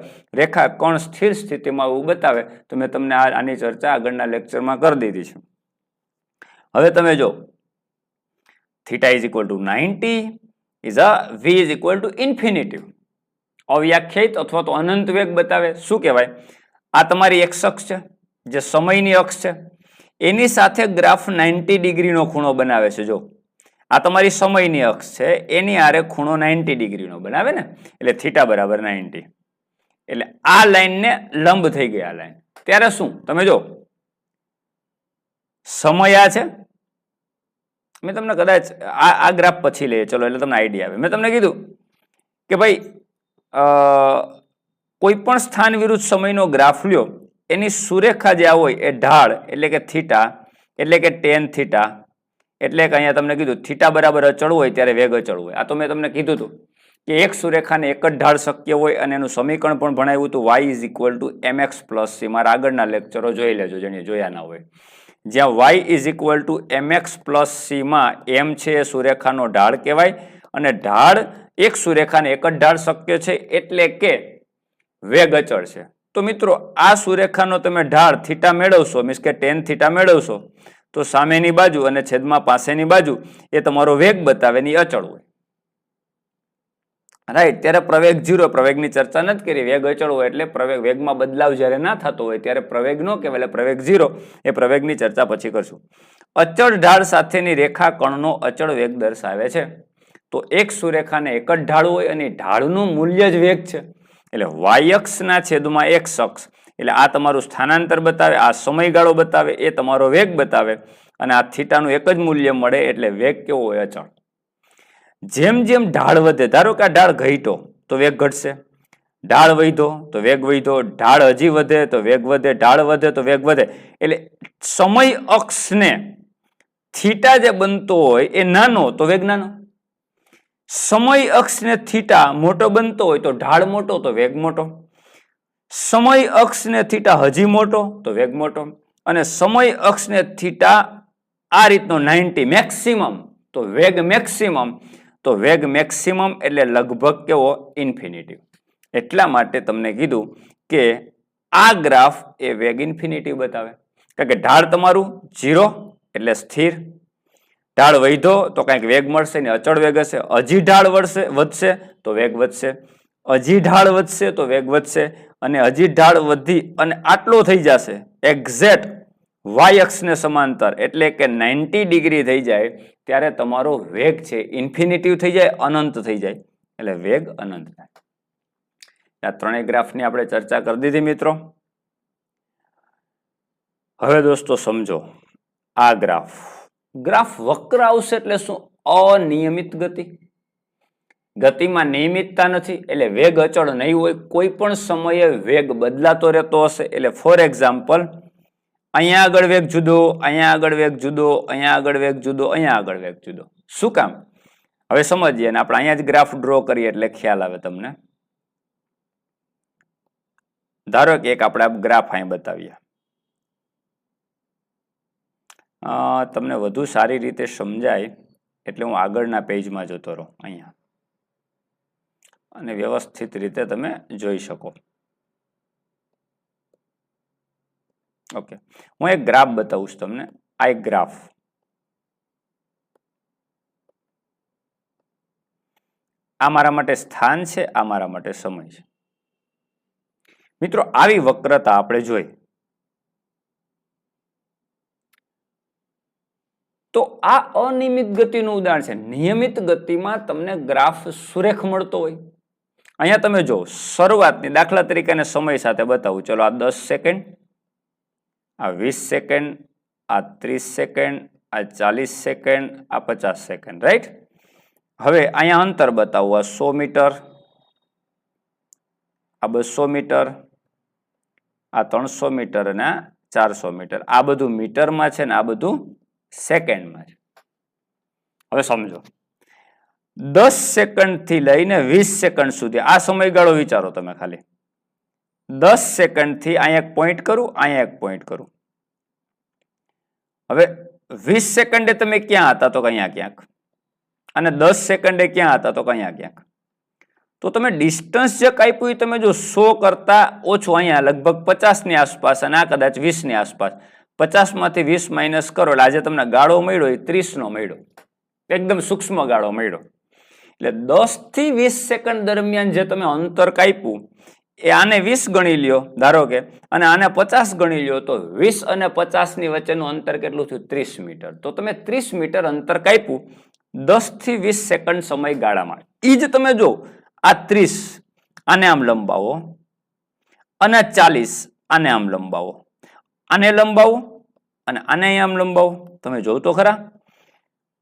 રેખા કોણ સ્થિર સ્થિતિમાં એવું બતાવે. તો મેં તમને આની ચર્ચા આગળના લેક્ચરમાં કરી દીધી છે. હવે તમે જો theta is equal to 90 is a v is equal to infinity. અવ્યાખ્યાયિત અથવા તો અનંત વેગ બતાવે. શું કહેવાય? આ તમારી એક અક્ષ છે, જે સમયની અક્ષ છે, એની સાથે ગ્રાફ 90 ડિગ્રીનો ખૂણો બનાવે છે. જો આ તમારી સમયની અક્ષ છે, એની હારે ખૂણો 90 ડિગ્રીનો બનાવે ને, એટલે થીટા બરાબર 90. એટલે આ લાઈનને લંબ થઈ ગઈ આ લાઈન. ત્યારે શું? તમે જો સમય આ છે, મેં તમને કદાચ આ ગ્રાફ પછી લઈએ, ચલો એટલે તમને આઈડિયા આવે. મેં તમને કીધું કે ભાઈ કોઈ પણ સ્થાન વિરુદ્ધ સમયનો ગ્રાફ લ્યો, એની સુરેખા જે હોય એ ઢાળ એટલે કે થીટા, એટલે કે tan થીટા, એટલે કે અહીંયા તમને કીધું થીટા બરાબર અચળ હોય ત્યારે વેગ અચળ હોય. આ તો મેં તમને કીધું હતું કે એક સુરેખાને એક જ ઢાળ શક્ય હોય, અને એનું સમીકરણ પણ ભણાવ્યું હતું, y is equal two mx plus c. મારા આગળના લેક્ચરો જોઈ લેજો જેને જોયા ના હોય. જ્યાં y is equal two mx plus c માં m છે એ સુરેખાનો ઢાળ કહેવાય, અને ઢાળ એક સુરેખાને એક જ ઢાળ શક્ય છે એટલે કે વેગ અચળ છે. તો મિત્રો આ સુરેખાનો તમે ઢાળ થીટા મેળવશો, મીન્સ કે tan થીટા મેળવશો, તો સામેની બાજુ અને છેદમાં પાસેની બાજુ એ તમારો વેગ બતાવે ને અચળ હોય. રાઈટ? ત્યારે પ્રવેગ 0, પ્રવેગની ચર્ચા નથી કરી. વેગ અચળ હોય એટલે વેગમાં બદલાવ જ્યારે ના થતો હોય ત્યારે પ્રવેગ ન કહેવાય, એટલે પ્રવેગ 0. એ પ્રવેગની ચર્ચા પછી કરશું. અચળ ઢાળ સાથેની રેખા કણનો અચળ વેગ દર્શાવે છે. તો એક સુરેખાને એક જ ઢાળ હોય અને ઢાળનું મૂલ્ય જ વેગ છે. એટલે y અક્ષના છેદમાં x અક્ષ, એટલે આ તમારું સ્થાનાંતર બતાવે, આ સમયગાળો બતાવે, એ તમારો વેગ બતાવે, અને આ થીટાનું એક જ મૂલ્ય મળે એટલે વેગ કેવો હોય? અચળ. જેમ જેમ ઢાળ વધે, ધારો કે આ ઢાળ ઘટ્યો તો વેગ ઘટશે, ઢાળ વધ્યો તો વેગ વધ્યો, ઢાળ હજી વધે તો વેગ વધે, ઢાળ વધે તો વેગ વધે. એટલે સમય અક્ષને થીટા જે બનતો હોય એ નાનો તો વેગ નાનો, સમય અક્ષને થીટા મોટો બનતો હોય તો ઢાળ મોટો તો વેગ મોટો, સમય અક્ષને થીટા હજી મોટો તો વેગ મોટો, અને સમય અક્ષને થીટા આ રીતનો 90 મેક્સિમમ તો વેગ મેક્સિમમ એટલે લગભગ કેવો ઇન્ફિનિટી. એટલા માટે તમને કીધું કે આ ગ્રાફ એ વેગ ઇન્ફિનિટી બતાવે, કારણ કે ઢાળ તમારું 0 એટલે સ્થિર, ઢાળ વધ્યો તો કંઈક વેગ મળશે ને અચળ વેગ હશે, હજી ઢાળ વધશે તો વેગ વધશે, હજી ઢાળ વધશે તો વેગ વધશે, અને હજી ઢાળ વધી અને આટલો થઈ જશે એક્ઝેક્ટ વાય અક્ષને સમાંતર એટલે કે 90 ડિગ્રી થઈ જાય ત્યારે તમારો વેગ છે ઇન્ફિનિટી થઈ જાય, અનંત થઈ જાય, એટલે વેગ અનંત થાય. આ ત્રણેય ગ્રાફની આપણે ચર્ચા કરી દીધી મિત્રો. હવે દોસ્તો સમજો આ ગ્રાફ વક્ર આવશે એટલે શું? અનિયમિત ગતિ. ગતિમાં નિયમિતતા નથી એટલે વેગ અચળ નહીં હોય, કોઈ પણ સમયે વેગ બદલાતો રહેતો હશે. એટલે ફોર એક્ઝામ્પલ અહીંયા આગળ વેગ જુદો, અહીંયા આગળ વેગ જુદો, અહીંયા આગળ વેગ જુદો, અહીંયા આગળ વેગ જુદો. શું કામ? હવે સમજીએ ને આપણે અહીંયા જ ગ્રાફ ડ્રો કરીએ એટલે ખ્યાલ આવે તમને. ધારો કે એક આપણે ગ્રાફ અહીં બતાવીએ, તમને વધુ સારી રીતે સમજાય એટલે હું આગળના પેજમાં જતો રહું અહીંયા, અને વ્યવસ્થિત રીતે તમે જોઈ શકો. ઓકે, હું એક ગ્રાફ બતાવું છું તમને. આ એક ગ્રાફ, આ મારા માટે સ્થાન છે, આ મારા માટે સમય છે. મિત્રો આવી વક્રતા આપણે જોઈ તો આ અનિયમિત ગતિનું ઉદાહરણ છે. નિયમિત ગતિમાં તમને ગ્રાફ સુરેખ મળતો હોય. અહીંયા તમે જો શરૂઆતની દાખલા તરીકે સમય સાથે બતાવું. ચલો આ 10 સેકન્ડ, આ 20 સેકન્ડ, આ 30 સેકન્ડ, આ 40 સેકન્ડ, આ 50 સેકન્ડ, રાઈટ? હવે અહીંયા અંતર બતાવું. આ 100 મીટર, આ 200 મીટર, આ 300 મીટર અને આ 400 મીટર. આ બધું મીટરમાં છે ને આ બધું સેકન્ડમાં છે. હવે સમજો 10 સેકન્ડ થી લઈને 20 સેકન્ડ સુધી આ સમયગાળો વિચારો તમે. ખાલી 10 સેકન્ડ થી અહીંયા એક પોઈન્ટ કરું, અહીંયા એક પોઈન્ટ કરું. હવે 20 સેકન્ડે તમે ક્યાં હતા? તો અહીંયા ક્યાંક. અને 10 સેકન્ડે ક્યાં હતા? તો અહીંયા ક્યાંક. તો તમે ડિસ્ટન્સ જે કાપ્યું તમે જો 100 કરતા ઓછું, અહીંયા લગભગ 50 ની આસપાસ અને આ કદાચ 20 ની આસપાસ. 50 માંથી 20 માઇનસ કરો એટલે આજે તમને ગાળો મળ્યો એ 30 નો મળ્યો, એકદમ સૂક્ષ્મ ગાળો મળ્યો. એટલે 10 થી 20 સેકન્ડ દરમિયાન જે તમે અંતર કાપ્યું એ આને 20 ગણી લ્યો ધારો કે, અને આને 50 ગણી લ્યો તો 20 અને 50 ની વચ્ચેનું અંતર કેટલું થયું? 30 મીટર. તો તમે 30 મીટર અંતર કાપ્યું 10 થી 20 સેકન્ડ સમયગાળામાં. એ જ તમે જો આ 30 આને આમ લંબાવો અને 40 આને આમ લંબાવો, આને લંબાવો અને આને આમ લંબાવો. તમે જોવો તો ખરા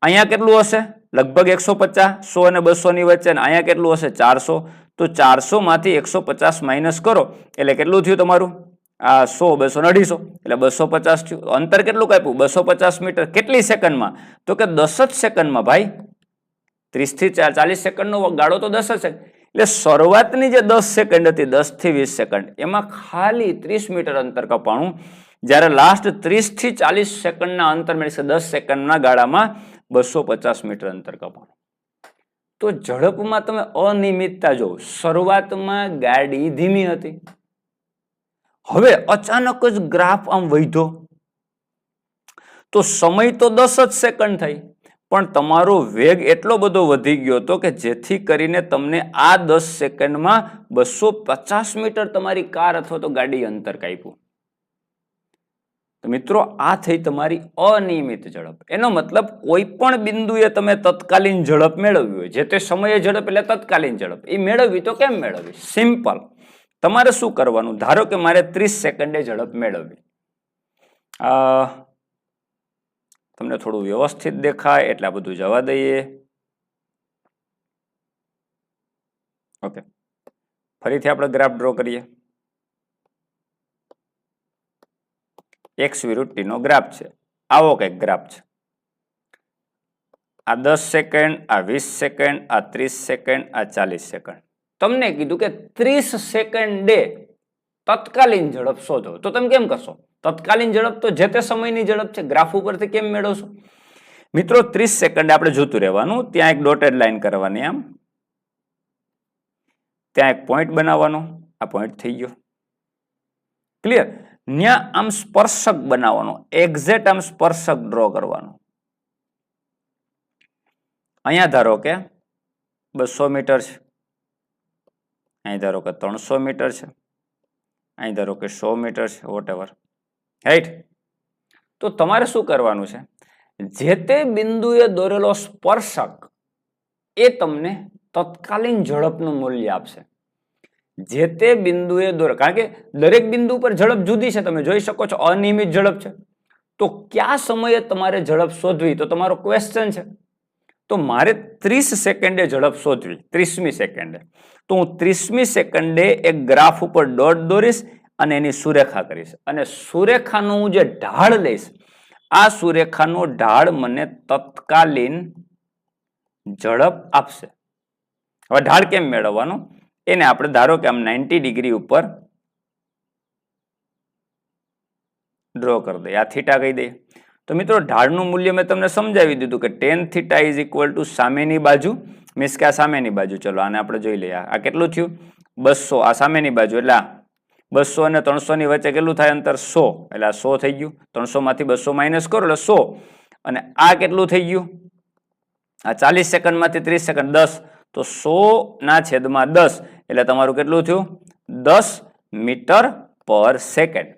અહીંયા કેટલું હશે? લગભગ 150, 100 અને 200 ની વચ્ચે. અહીંયા કેટલું હશે? 400. તો 400 માંથી 150 માઇનસ કરો એટલે કેટલું થયું તમારું? આ 100, 200, 250 એટલે 250 થયું. અંતર કેટલું કાપ્યું? 250 મીટર. કેટલી સેકન્ડમાં? તો કે 10 જ સેકન્ડમાં ભાઈ. 30 થી 40 સેકન્ડનો ગાળો તો 10 જ સેકન્ડ. એટલે શરૂઆતની જે 10 સેકન્ડ હતી, 10 થી 20 સેકન્ડ, એમાં ખાલી 30 મીટર અંતર કપાણું. જ્યારે લાસ્ટ 30 થી 40 સેકન્ડના અંતર મળશે 10 સેકન્ડના ગાળામાં 250 મીટર અંતર કપાણું. તો ઝડપમાં તમે અનિયમિતતા જો. શરૂઆતમાં ગાડી ધીમી હતી, હવે અચાનક જ ગ્રાફ આમ વધ્યો તો સમય તો 10 જ સેકન્ડ થઈ, પણ તમારો વેગ એટલો બધો વધી ગયો હતો કે જેથી કરીને તમને આ 10 સેકન્ડમાં 250 મીટર તમારી કાર અથવા તો ગાડી અંતર કાપ્યું. તો મિત્રો આ થઈ તમારી અનિયમિત ઝડપ. એનો મતલબ કોઈ પણ બિંદુએ તમે તત્કાલીન ઝડપ મેળવવી હોય, જે તે સમયે ઝડપ એટલે તત્કાલીન ઝડપ, એ મેળવવી તો કેમ મેળવવી? સિમ્પલ. તમારે શું કરવાનું? ધારો કે મારે 30 સેકન્ડે ઝડપ મેળવવી. તમને થોડું વ્યવસ્થિત દેખાય એટલે આ બધું જવા દઈએ. ઓકે, ફરીથી આપણે ગ્રાફ ડ્રો કરીએ. એક્સ વિરુદ્ધ ટી નો ગ્રાફ છે. આવો કંઈક ગ્રાફ છે. આ 10 સેકન્ડ, આ 20 સેકન્ડ, આ 30 સેકન્ડ, આ 40 સેકન્ડ. તમને કીધું કે 30 સેકન્ડે તત્કાલીન ઝડપ શોધો, તો તમે કેમ કરશો? તત્કાલીન ઝડપ તો જે તે સમયની ઝડપ છે, ગ્રાફ ઉપરથી કેમ મેળવશો? મિત્રો 30 સેકન્ડે આપણે જોતું રહેવાનું, ત્યાં એક ડોટેડ લાઈન કરવાની, આમ ત્યાં એક પોઈન્ટ બનાવવાનો, આ પોઈન્ટ થઈ ગયો, ક્લિયર. ત્યાં આમ સ્પર્શક બનાવવાનો, એક્ઝેક્ટ આમ સ્પર્શક ડ્રો કરવાનો. અહીંયા ધારો કે 200 મીટર છે, અહીં ધારો કે 300 મીટર છે, અહીં ધારો કે 100 મીટર છે, વોટેવર, રાઈટ. તો તમારે શું કરવાનું છે? જે તે બિંદુએ દોરેલો સ્પર્શક એ તમને તત્કાલીન ઝડપનું મૂલ્ય આપશે. જે તે બિંદુએ દોરે, કારણ કે દરેક બિંદુ પર ઝડપ જુદી છે, તમે જોઈ શકો છો, અનિયમિત ઝડપ છે. તો કયા સમયે તમારે ઝડપ શોધવી, તો તમારો ક્વેશ્ચન છે. તો મારે 30 સેકન્ડે ઝડપ શોધવી, 30મી સેકન્ડે. તો હું 30મી સેકન્ડે એક ગ્રાફ ઉપર ડોટ દોરીશ અને એની સુરેખા કરીશ, અને સુરેખાનું જે ઢાળ લઈશ, આ સુરેખાનો ઢાળ મને તત્કાલીન ઝડપ આપશે. હવે ઢાળ કેમ મેળવવાનું? એને આપણે ધારો કે આમ 90 ડિગ્રી ઉપર ડ્રો કરી દઈએ, આ થીટા કહી દઈએ. તો મિત્રો ઢાળનું મૂલ્ય મેં તમને સમજાવી દીધું કે tan θ ઇઝ ઇક્વલ ટુ સામેની બાજુ, મીન્સ કે આ સામેની બાજુ. ચલો આને આપણે જોઈ લઈએ, આ કેટલું થયું? 200. આ સામેની બાજુ એટલે 200 અને 300 ની વચ્ચે કેટલું થાય અંતર? 100. એટલે આ 100 થઈ ગયું. 300 માંથી 200 માઇનસ કરો એટલે 100. અને આ કેટલું થઈ ગયું? આ 40 સેકન્ડ માંથી 30 સેકન્ડ 10. તો 100 ના છેદમાં 10 એટલે તમારું કેટલું થયું? 10 મીટર પર સેકન્ડ.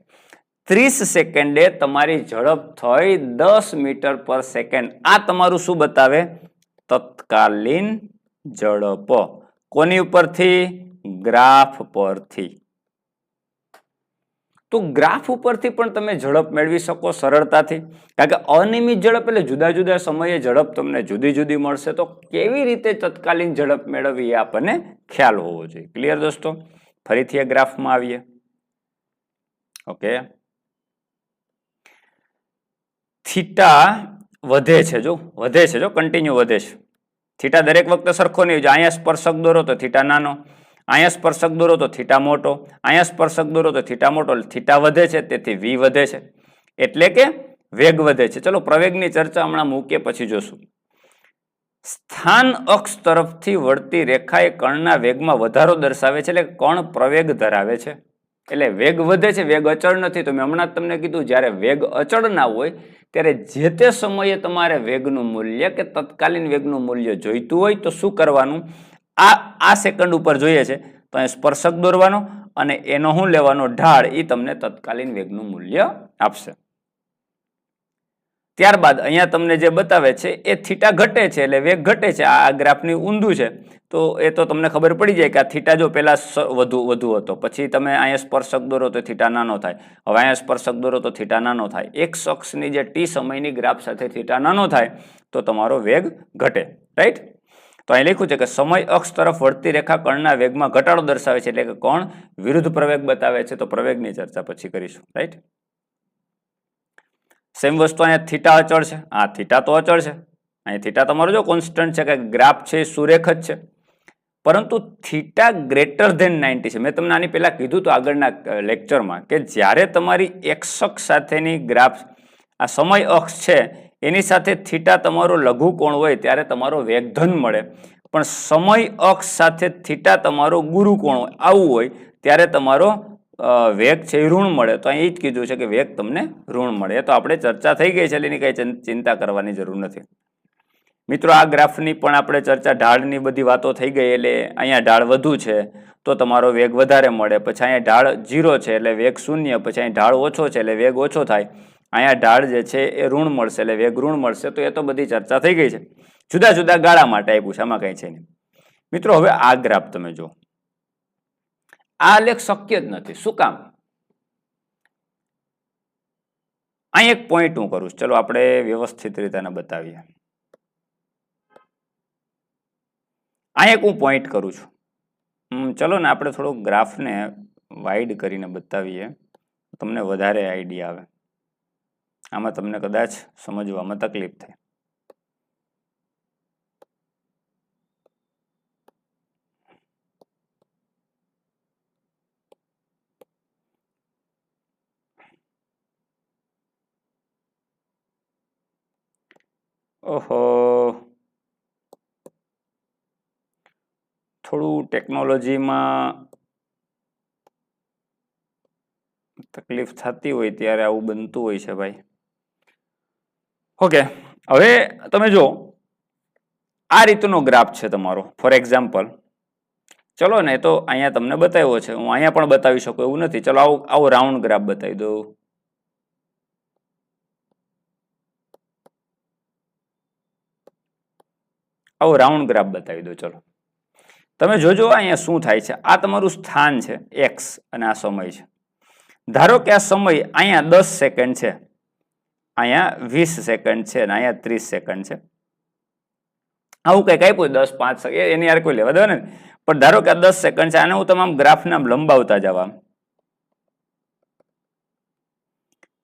30 સેકન્ડે તમારી ઝડપ થઈ 10 મીટર પર સેકન્ડ. આ તમારું શું બતાવે? તત્કાલીન ઝડપ. કોની ઉપરથી? ગ્રાફ પરથી. તો ગ્રાફ ઉપરથી પણ તમે ઝડપ મેળવી શકો સરળતાથી, કારણ કે અનિયમિત ઝડપ એટલે જુદા જુદા સમયે ઝડપ તમને જુદી જુદી મળશે. તો કેવી રીતે તત્કાલીન ઝડપ મેળવવી એ આપણને ખ્યાલ હોવો જોઈએ. ક્લિયર દોસ્તો? ફરીથી એ ગ્રાફમાં આવીએ. ઓકે, થીટા વધે છે, જો વધે છે, જો કન્ટિન્યુ વધે છે. થીટા દરેક વખતે સરખો નહીં. અહીંયા સ્પર્શક દોરો તો થીટા નાનો, અહીંયા સ્પર્શક દોરો તો થીટા મોટો, અહીંયા સ્પર્શક દોરો તો થીટા મોટો. થીટા વધે છે, તેથી વી વધે છે, એટલે કે વેગ વધે છે. ચલો પ્રવેગની ચર્ચા હમણાં મૂકીએ, પછી જોશું. સ્થાન અક્ષ તરફથી વળતી રેખા એ કણના વેગમાં વધારો દર્શાવે છે, એટલે કણ પ્રવેગ ધરાવે છે, એટલે વેગ વધે છે, વેગ અચળ નથી. તો મેં હમણાં જ તમને કીધું, જ્યારે વેગ અચળ ના હોય ત્યારે જે તે સમયે તમારે વેગનું મૂલ્ય કે તત્કાલીન વેગનું મૂલ્ય જોઈતું હોય તો શું કરવાનું? આ સેકન્ડ ઉપર જોઈએ છે તો અહીં સ્પર્શક દોરવાનો અને એનો શું લેવાનો? ઢાળ. એ તમને તત્કાલીન વેગનું મૂલ્ય આપશે. ત્યારબાદ અહીંયા તમને જે બતાવે છે એ થીટા ઘટે છે એટલે વેગ ઘટે છે. આ ગ્રાફની ઊંધું છે તો એ તો તમને ખબર પડી જાય કે આ થીટા જો પહેલા વધુ હતો, પછી તમે અહીંયા સ્પર્શક દોરો તો થીટા નાનો થાય, હવે અહીંયા સ્પર્શક દોરો તો થીટા નાનો થાય. એક અક્ષની જે ટી સમયની ગ્રાફ સાથે થીટા નાનો થાય તો તમારો વેગ ઘટે, રાઈટ. તો અહીં લખ્યું છે કે સમય અક્ષ તરફ વળતી રેખા કણના વેગમાં ઘટાડો દર્શાવે છે, એટલે કે કણ વિરુદ્ધ પ્રવેગ બતાવે છે. તો પ્રવેગની ચર્ચા પછી કરીશું, રાઈટ. સેમ વસ્તુ અહીંયા થીટા અચળ છે, આ થીટા તો અચળ છે, અહીં થીટા તમારો જો કોન્સ્ટન્ટ છે કે ગ્રાફ છે સુરેખ જ છે, પરંતુ થીટા ગ્રેટર ધેન 90 છે. મેં તમને આની પહેલા કીધું તો આગળના લેક્ચરમાં કે જ્યારે તમારી એક્સ અક્ષ સાથેની ગ્રાફ આ સમય અક્ષ છે એની સાથે થીટા તમારો લઘુ કોણ હોય ત્યારે તમારો વેગ ધન મળે, પણ સમય અક્ષ સાથે થીટા તમારો ગુરુ કોણ હોય આવું હોય ત્યારે તમારો વેગ છે એ ઋણ મળે. તો અહીં જ કીધું છે કે વેગ તમને ઋણ મળે. એ તો આપણે ચર્ચા થઈ ગઈ છે એટલે એની કઈ ચિંતા કરવાની જરૂર નથી. મિત્રો આ ગ્રાફની પણ આપણે ચર્ચા, ઢાળની બધી વાતો થઈ ગઈ. એટલે અહીંયા ઢાળ વધુ છે તો તમારો વેગ વધારે મળે, પછી અહીંયા ઢાળ 0 છે એટલે વેગ 0, પછી અહીં ઢાળ ઓછો છે એટલે વેગ ઓછો થાય, અહીંયા ઢાળ જે છે એ ઋણ મળશે એટલે વેગ ઋણ મળશે. તો એ તો બધી ચર્ચા થઈ ગઈ છે. જુદા જુદા ગાળા માટે આપ્યું છે, આમાં કઈ છે નહીં. મિત્રો હવે આ ગ્રાફ તમે જો, આ લેખ શક્ય જ નથી. શું કામ? અહીં એક પોઈન્ટ હું કરું છું, ચલો આપણે વ્યવસ્થિત રીતે બતાવીએ. અહીં એક હું પોઈન્ટ કરું છું. ચલો ને આપણે થોડો ગ્રાફને વાઇડ કરીને બતાવીએ, તમને વધારે આઈડિયા આવે. આમાં તમને કદાચ સમજવામાં તકલીફ થાય. ઓહો, થોડું ટેકનોલોજીમાં તકલીફ થતી હોય ત્યારે આવું બનતું હોય છે ભાઈ. ઓકે, હવે તમે જો આ રીતનો ગ્રાફ છે તમારો. ફોર એક્ઝામ્પલ, ચલો ને તો અહીંયા તમને બતાવ્યો છે, હું અહીંયા પણ બતાવી શકું એવું નથી. ચલો આવો રાઉન્ડ ગ્રાફ બતાવી દઉં. આવો રાઉન્ડ ગ્રાફ બતાવી દો. ચલો તમે જોજો અહીંયા શું થાય છે. આ તમારું સ્થાન છે એક્સ અને આ સમય છે. ધારો કે આ સમય અહીંયા 10 સેકન્ડ છે, અહીંયા 20 સેકન્ડ છે અને અહીંયા 30 સેકન્ડ છે. આવું કઈક આપ્યું 10, 5 એની યાર કોઈ લેવા દે ને. પણ ધારો કે આ 10 સેકન્ડ છે, આને હું તમામ ગ્રાફને લંબાવતા જવા.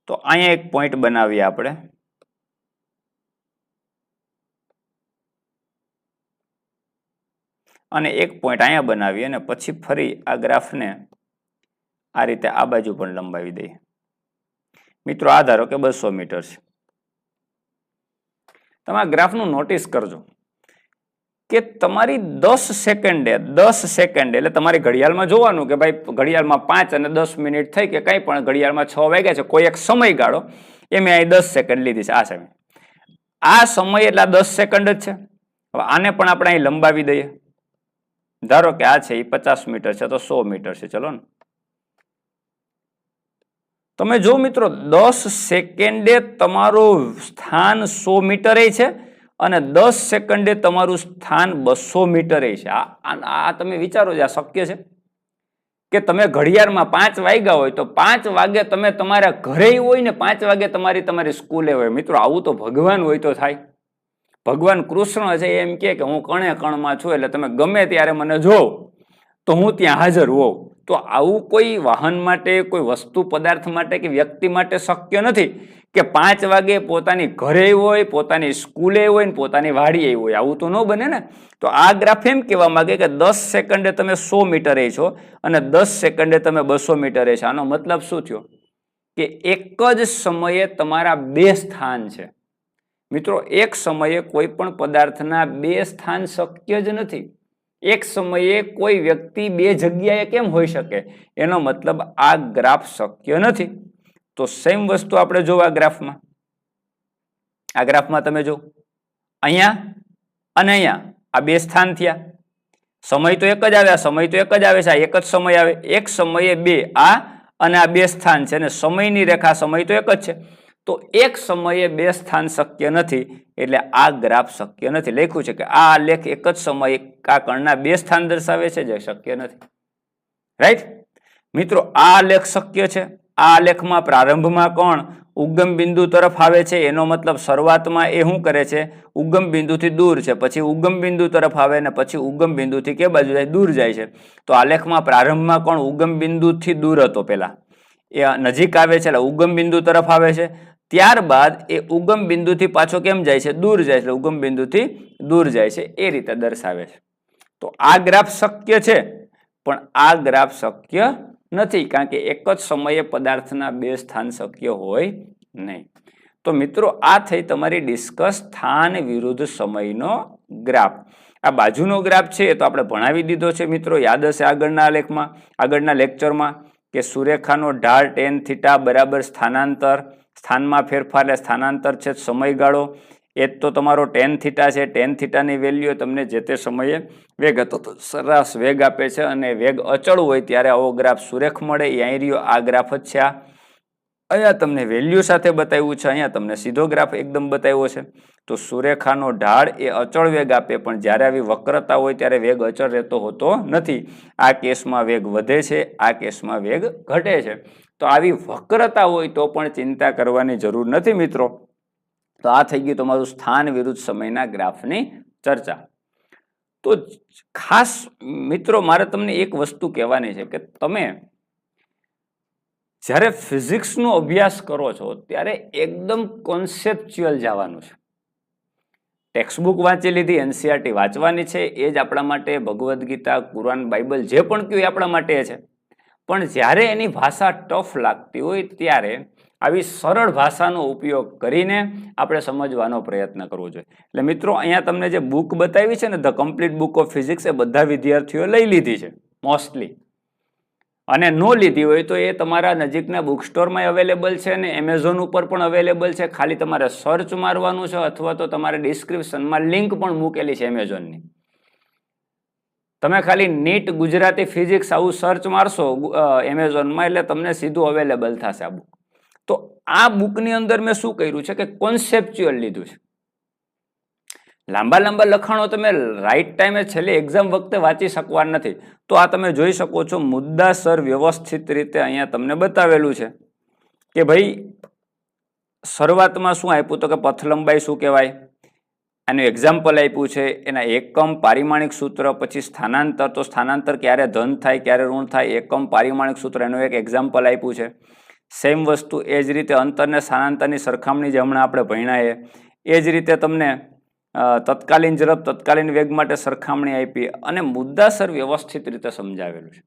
તો અહીંયા એક પોઈન્ટ બનાવીએ આપણે. અને એક પોઈન્ટ અહીંયા બનાવીએ અને પછી ફરી આ ગ્રાફને આ રીતે આ બાજુ પણ લંબાવી દઈએ. મિત્રો આ ધારો કે 200 મીટર છે. તમે આ ગ્રાફનું નોટિસ કરજો કે તમારી 10 સેકન્ડ એટલે તમારી ઘડિયાળમાં જોવાનું કે ભાઈ ઘડિયાળમાં 5 અને 10 મિનિટ થઈ કે કંઈ પણ, ઘડિયાળમાં 6 વાગ્યા છે, કોઈ એક સમયગાળો એ મેં અહીં 10 સેકન્ડ લીધી છે. આ સમય એટલે 10 સેકન્ડ જ છે. હવે આને પણ આપણે અહીં લંબાવી દઈએ. ધારો કે આ છે એ 50 મીટર છે તો 100 મીટર છે. ચલો ને, તમે જો મિત્રો 10 સેકન્ડે તમારું સ્થાન 100 મીટરે છે અને 10 સેકન્ડે તમારું સ્થાન 200 મીટરે છે. આ તમે વિચારો છો, આ શક્ય છે કે તમે ઘડિયાળમાં 5 વાગ્યા હોય તો 5 વાગે તમે તમારા ઘરે હોય ને 5 વાગે તમારી સ્કૂલે હોય. મિત્રો આવું તો ભગવાન હોય તો થાય. ભગવાન કૃષ્ણ છે એમ કે હું કણે કણમાં છું, એટલે તમે ગમે ત્યારે મને જોવો તો હું ત્યાં હાજર હોઉં. તો આવું કોઈ વાહન માટે, કોઈ વસ્તુ પદાર્થ માટે કે વ્યક્તિ માટે શક્ય નથી કે 5 વાગે પોતાની ઘરે હોય, પોતાની સ્કૂલે હોય ને પોતાની વાડીએ હોય. આવું તો ન બને ને. તો આ ગ્રાફ એમ કહેવા માંગે કે 10 સેકન્ડે તમે 100 મીટરે છો અને 10 સેકન્ડે તમે 200 મીટરે છો. આનો મતલબ શું થયો કે એક જ સમયે તમારા 2 સ્થાન છે. મિત્રો એક સમયે કોઈ પણ પદાર્થના 2 સ્થાન શક્ય જ નથી. એક સમયે કોઈ વ્યક્તિ 2 જગ્યાએ કેમ હોઈ શકે? એનો મતલબ આ ગ્રાફ શક્ય નથી. તો સેમ વસ્તુ આપણે જો આ ગ્રાફમાં તમે જો અહીંયા અને અહીંયા આ 2 સ્થાન થયા. સમય તો એક જ આવે, સમય તો એક જ આવે છે, આ એક જ સમય આવે. એક સમયે 2 આ અને આ 2 સ્થાન છે અને સમયની રેખા સમય તો એક જ છે. તો એક સમયે 2 સ્થાન શક્ય નથી, એટલે આ ગ્રાફ શક્ય નથી. લખ્યું છે કે આ લેખ એક જ સમયે આ કણના 2 સ્થાન દર્શાવે છે, જે શક્ય નથી. રાઈટ મિત્રો, આ લેખ શક્ય છે. આ લેખમાં પ્રારંભમાં કોણ ઉગમ બિંદુ તરફ આવે છે, એનો મતલબ શરૂઆતમાં એ શું કરે છે? ઉગમ બિંદુથી દૂર છે, પછી ઉગમ બિંદુ તરફ આવે અને પછી ઉગમ બિંદુથી કે બાજુ જાય? દૂર જાય છે. તો આ લેખમાં પ્રારંભમાં કોણ ઉગમ બિંદુથી દૂર હતો, પેલા એ નજીક આવે છે એટલે ઉગમ બિંદુ તરફ આવે છે. ત્યારબાદ એ ઉગમ બિંદુથી પાછો કેમ જાય છે? દૂર જાય છે. ઉગમ બિંદુથી દૂર જાય છે, એ રીતે દર્શાવે છે. તો આ ગ્રાફ શક્ય છે, પણ આ ગ્રાફ શક્ય નથી, કારણ કે એક જ સમયે પદાર્થના 2 સ્થાન શક્ય હોય નહીં. તો મિત્રો આ થઈ તમારી ડિસ્કસ સ્થાન વિરુદ્ધ સમયનો ગ્રાફ. આ બાજુનો ગ્રાફ છે એ તો આપણે ભણાવી દીધો છે મિત્રો, યાદ હશે આગળના લેક્ચરમાં કે સુરેખાનો ઢાળ tan θ બરાબર સ્થાનાંતર, સ્થાનમાં ફેરફાર એટલે સ્થાનાંતર છે સમયગાળો. એ જ તો તમારો tan θ છે. tan θ ની વેલ્યુ તમને જે તે સમયે વેગ હતો તો સરેરાશ વેગ આપે છે, અને વેગ અચળ હોય ત્યારે આવો ગ્રાફ સુરેખ મળે. એ અહીં રહ્યો આ ગ્રાફ જ છે. અહીંયા તમને વેલ્યુ સાથે બતાવ્યું છે, અહીંયા તમને સીધો ગ્રાફ એકદમ બતાવ્યો છે. તો સુરેખાનો ઢાળ એ અચળ વેગ આપે, પણ જ્યારે આવી વક્રતા હોય ત્યારે વેગ અચળ રહેતો હોતો નથી. આ કેસમાં વેગ વધે છે, આ કેસમાં વેગ ઘટે છે. તો આવી વક્રતા હોય તો પણ ચિંતા કરવાની જરૂર નથી મિત્રો. તો આ થઈ ગયું તમારું સ્થાન વિરુદ્ધ સમયના ગ્રાફની ચર્ચા. તો ખાસ મિત્રો મારે તમને એક વસ્તુ કહેવાની છે કે તમે જ્યારે ફિઝિક્સનો અભ્યાસ કરો છો ત્યારે એકદમ કોન્સેપ્ચ્યુઅલ જવાનું છે. ટેક્સ્ટબુક વાંચી લીધી, એનસીઆરટી વાંચવાની છે, એ જ આપણા માટે ભગવદ્ ગીતા, કુરાન, બાઇબલ જે પણ કહ્યું એ આપણા માટે છે. પણ જ્યારે એની ભાષા ટફ લાગતી હોય ત્યારે આવી સરળ ભાષાનો ઉપયોગ કરીને આપણે સમજવાનો પ્રયત્ન કરવો જોઈએ. એટલે મિત્રો અહીંયા તમને જે બુક બતાવી છે ને, the complete book of physics, એ બધા વિદ્યાર્થીઓ લઈ લીધી છે મોસ્ટલી. અને ન લીધી હોય તો એ તમારા નજીકના બુક સ્ટોરમાં અવેલેબલ છે અને એમેઝોન ઉપર પણ અવેલેબલ છે. ખાલી તમારે સર્ચ મારવાનું છે અથવા તો તમારે ડિસ્ક્રિપ્શનમાં લિંક પણ મૂકેલી છે એમેઝોનની. તમે ખાલી નીટ ગુજરાતી ફિઝિક્સ આવું સર્ચ મારશો એમેઝોનમાં એટલે તમને સીધું અવેલેબલ થશે આ બુક. તો આ બુકની અંદર મેં શું કર્યું છે કે કોન્સેપ્ચ્યુઅલ લીધું છે. લાંબા લાંબા લખાણો તમે રાઈટ ટાઈમે છેલ્લે એક્ઝામ વખતે વાંચી શકવા નથી. તો આ તમે જોઈ શકો છો મુદ્દાસર વ્યવસ્થિત રીતે અહીંયા તમને બતાવેલું છે કે ભાઈ શરૂઆતમાં શું આપ્યું તો કે પથ લંબાઈ શું કહેવાય, આનું એક્ઝામ્પલ આપ્યું છે, એના એકમ પારિમાણિક સૂત્ર, પછી સ્થાનાંતર, તો સ્થાનાંતર ક્યારે ધન થાય ક્યારે ઋણ થાય, એકમ પારિમાણિક સૂત્ર, એનું એક એક્ઝામ્પલ આપ્યું છે. સેમ વસ્તુ એ જ રીતે અંતરને સ્થાનાંતરની સરખામણી જે હમણાં આપણે ભણ્યા એ જ રીતે તમને તત્કાલીન ઝડપ તત્કાલીન વેગ માટે સરખામણી આપી અને મુદ્દાસર વ્યવસ્થિત રીતે સમજાવેલું છે.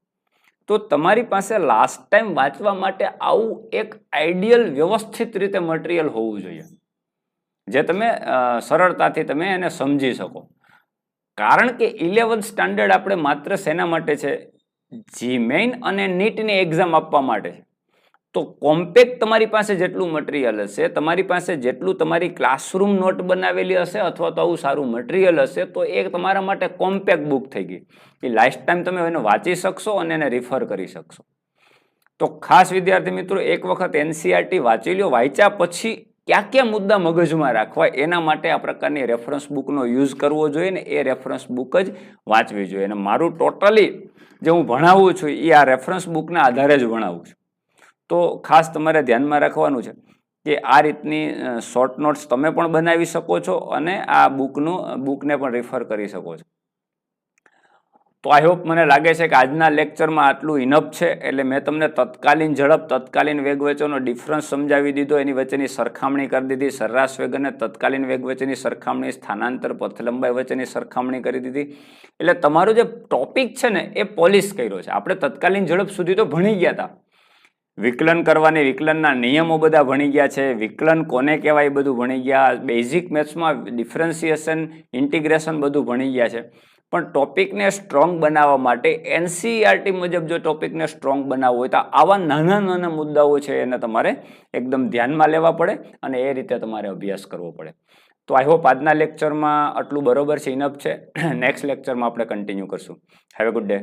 તો તમારી પાસે લાસ્ટ ટાઈમ વાંચવા માટે આવું એક આઈડિયલ વ્યવસ્થિત રીતે મટીરિયલ હોવું જોઈએ જે તમે સરળતાથી તમે એને સમજી શકો. કારણ કે 11th સ્ટાન્ડર્ડ આપણે માત્ર શેના માટે છે? જીમેઇન અને નીટની એક્ઝામ આપવા માટે છે. તો કોમ્પેક્ટ તમારી પાસે જેટલું મટીરિયલ હશે, તમારી પાસે જેટલું તમારી ક્લાસરૂમ નોટ બનાવેલી હશે અથવા તો આવું સારું મટીરિયલ હશે, તો એ તમારા માટે કોમ્પેક્ટ બુક થઈ ગઈ. એ લાઈફ ટાઈમ તમે એને વાંચી શકશો અને એને રિફર કરી શકશો. તો ખાસ વિદ્યાર્થી મિત્રો એક વખત એનસીઈઆરટી વાંચી લો. વાંચ્યા પછી ક્યાં ક્યાં મુદ્દા મગજમાં રાખવા એના માટે આ પ્રકારની રેફરન્સ બુકનો યુઝ કરવો જોઈએ ને એ રેફરન્સ બુક જ વાંચવી જોઈએ. અને મારું ટોટલી જે હું ભણાવું છું એ આ રેફરન્સ બુકના આધારે જ ભણાવું છું. તો ખાસ તમારે ધ્યાનમાં રાખવાનું છે કે આ રીતની શોર્ટ નોટ્સ તમે પણ બનાવી શકો છો અને આ બુકને પણ રિફર કરી શકો છો. તો આઈ હોપ, મને લાગે છે કે આજના લેક્ચરમાં આટલું ઇનફ છે. એટલે મેં તમને તત્કાલીન ઝડપ તત્કાલીન વેગ વચ્ચેનો ડિફરન્સ સમજાવી દીધો, એની વચ્ચેની સરખામણી કરી દીધી, સરેરાશ વેગ અને તત્કાલીન વેગ વચ્ચેની સરખામણી, સ્થાનાંતર પથ લંબાઈ વચ્ચેની સરખામણી કરી દીધી. એટલે તમારો જે ટોપિક છે ને એ પોલિશ કર્યો છે. આપણે તત્કાલીન ઝડપ સુધી તો ભણી ગયા હતા, વિકલન કરવાની વિકલનના નિયમો બધા ભણી ગયા છે, વિકલન કોને કહેવાય એ બધું ભણી ગયા, બેઝિક મેથ્સમાં ડિફરન્સિએશન ઇન્ટિગ્રેશન બધું ભણી ગયા છે. પણ ટોપિકને સ્ટ્રોંગ બનાવવા માટે એનસીઈઆરટી મુજબ જો ટોપિકને સ્ટ્રોંગ બનાવવો હોય તો આવા નાના નાના મુદ્દાઓ છે એને તમારે એકદમ ધ્યાનમાં લેવા પડે અને એ રીતે તમારે અભ્યાસ કરવો પડે. તો આઈ હોપ આજના લેક્ચરમાં આટલું બરોબર છે, ઇનફ છે. નેક્સ્ટ લેક્ચરમાં આપણે કન્ટિન્યુ કરશું. Have a good day.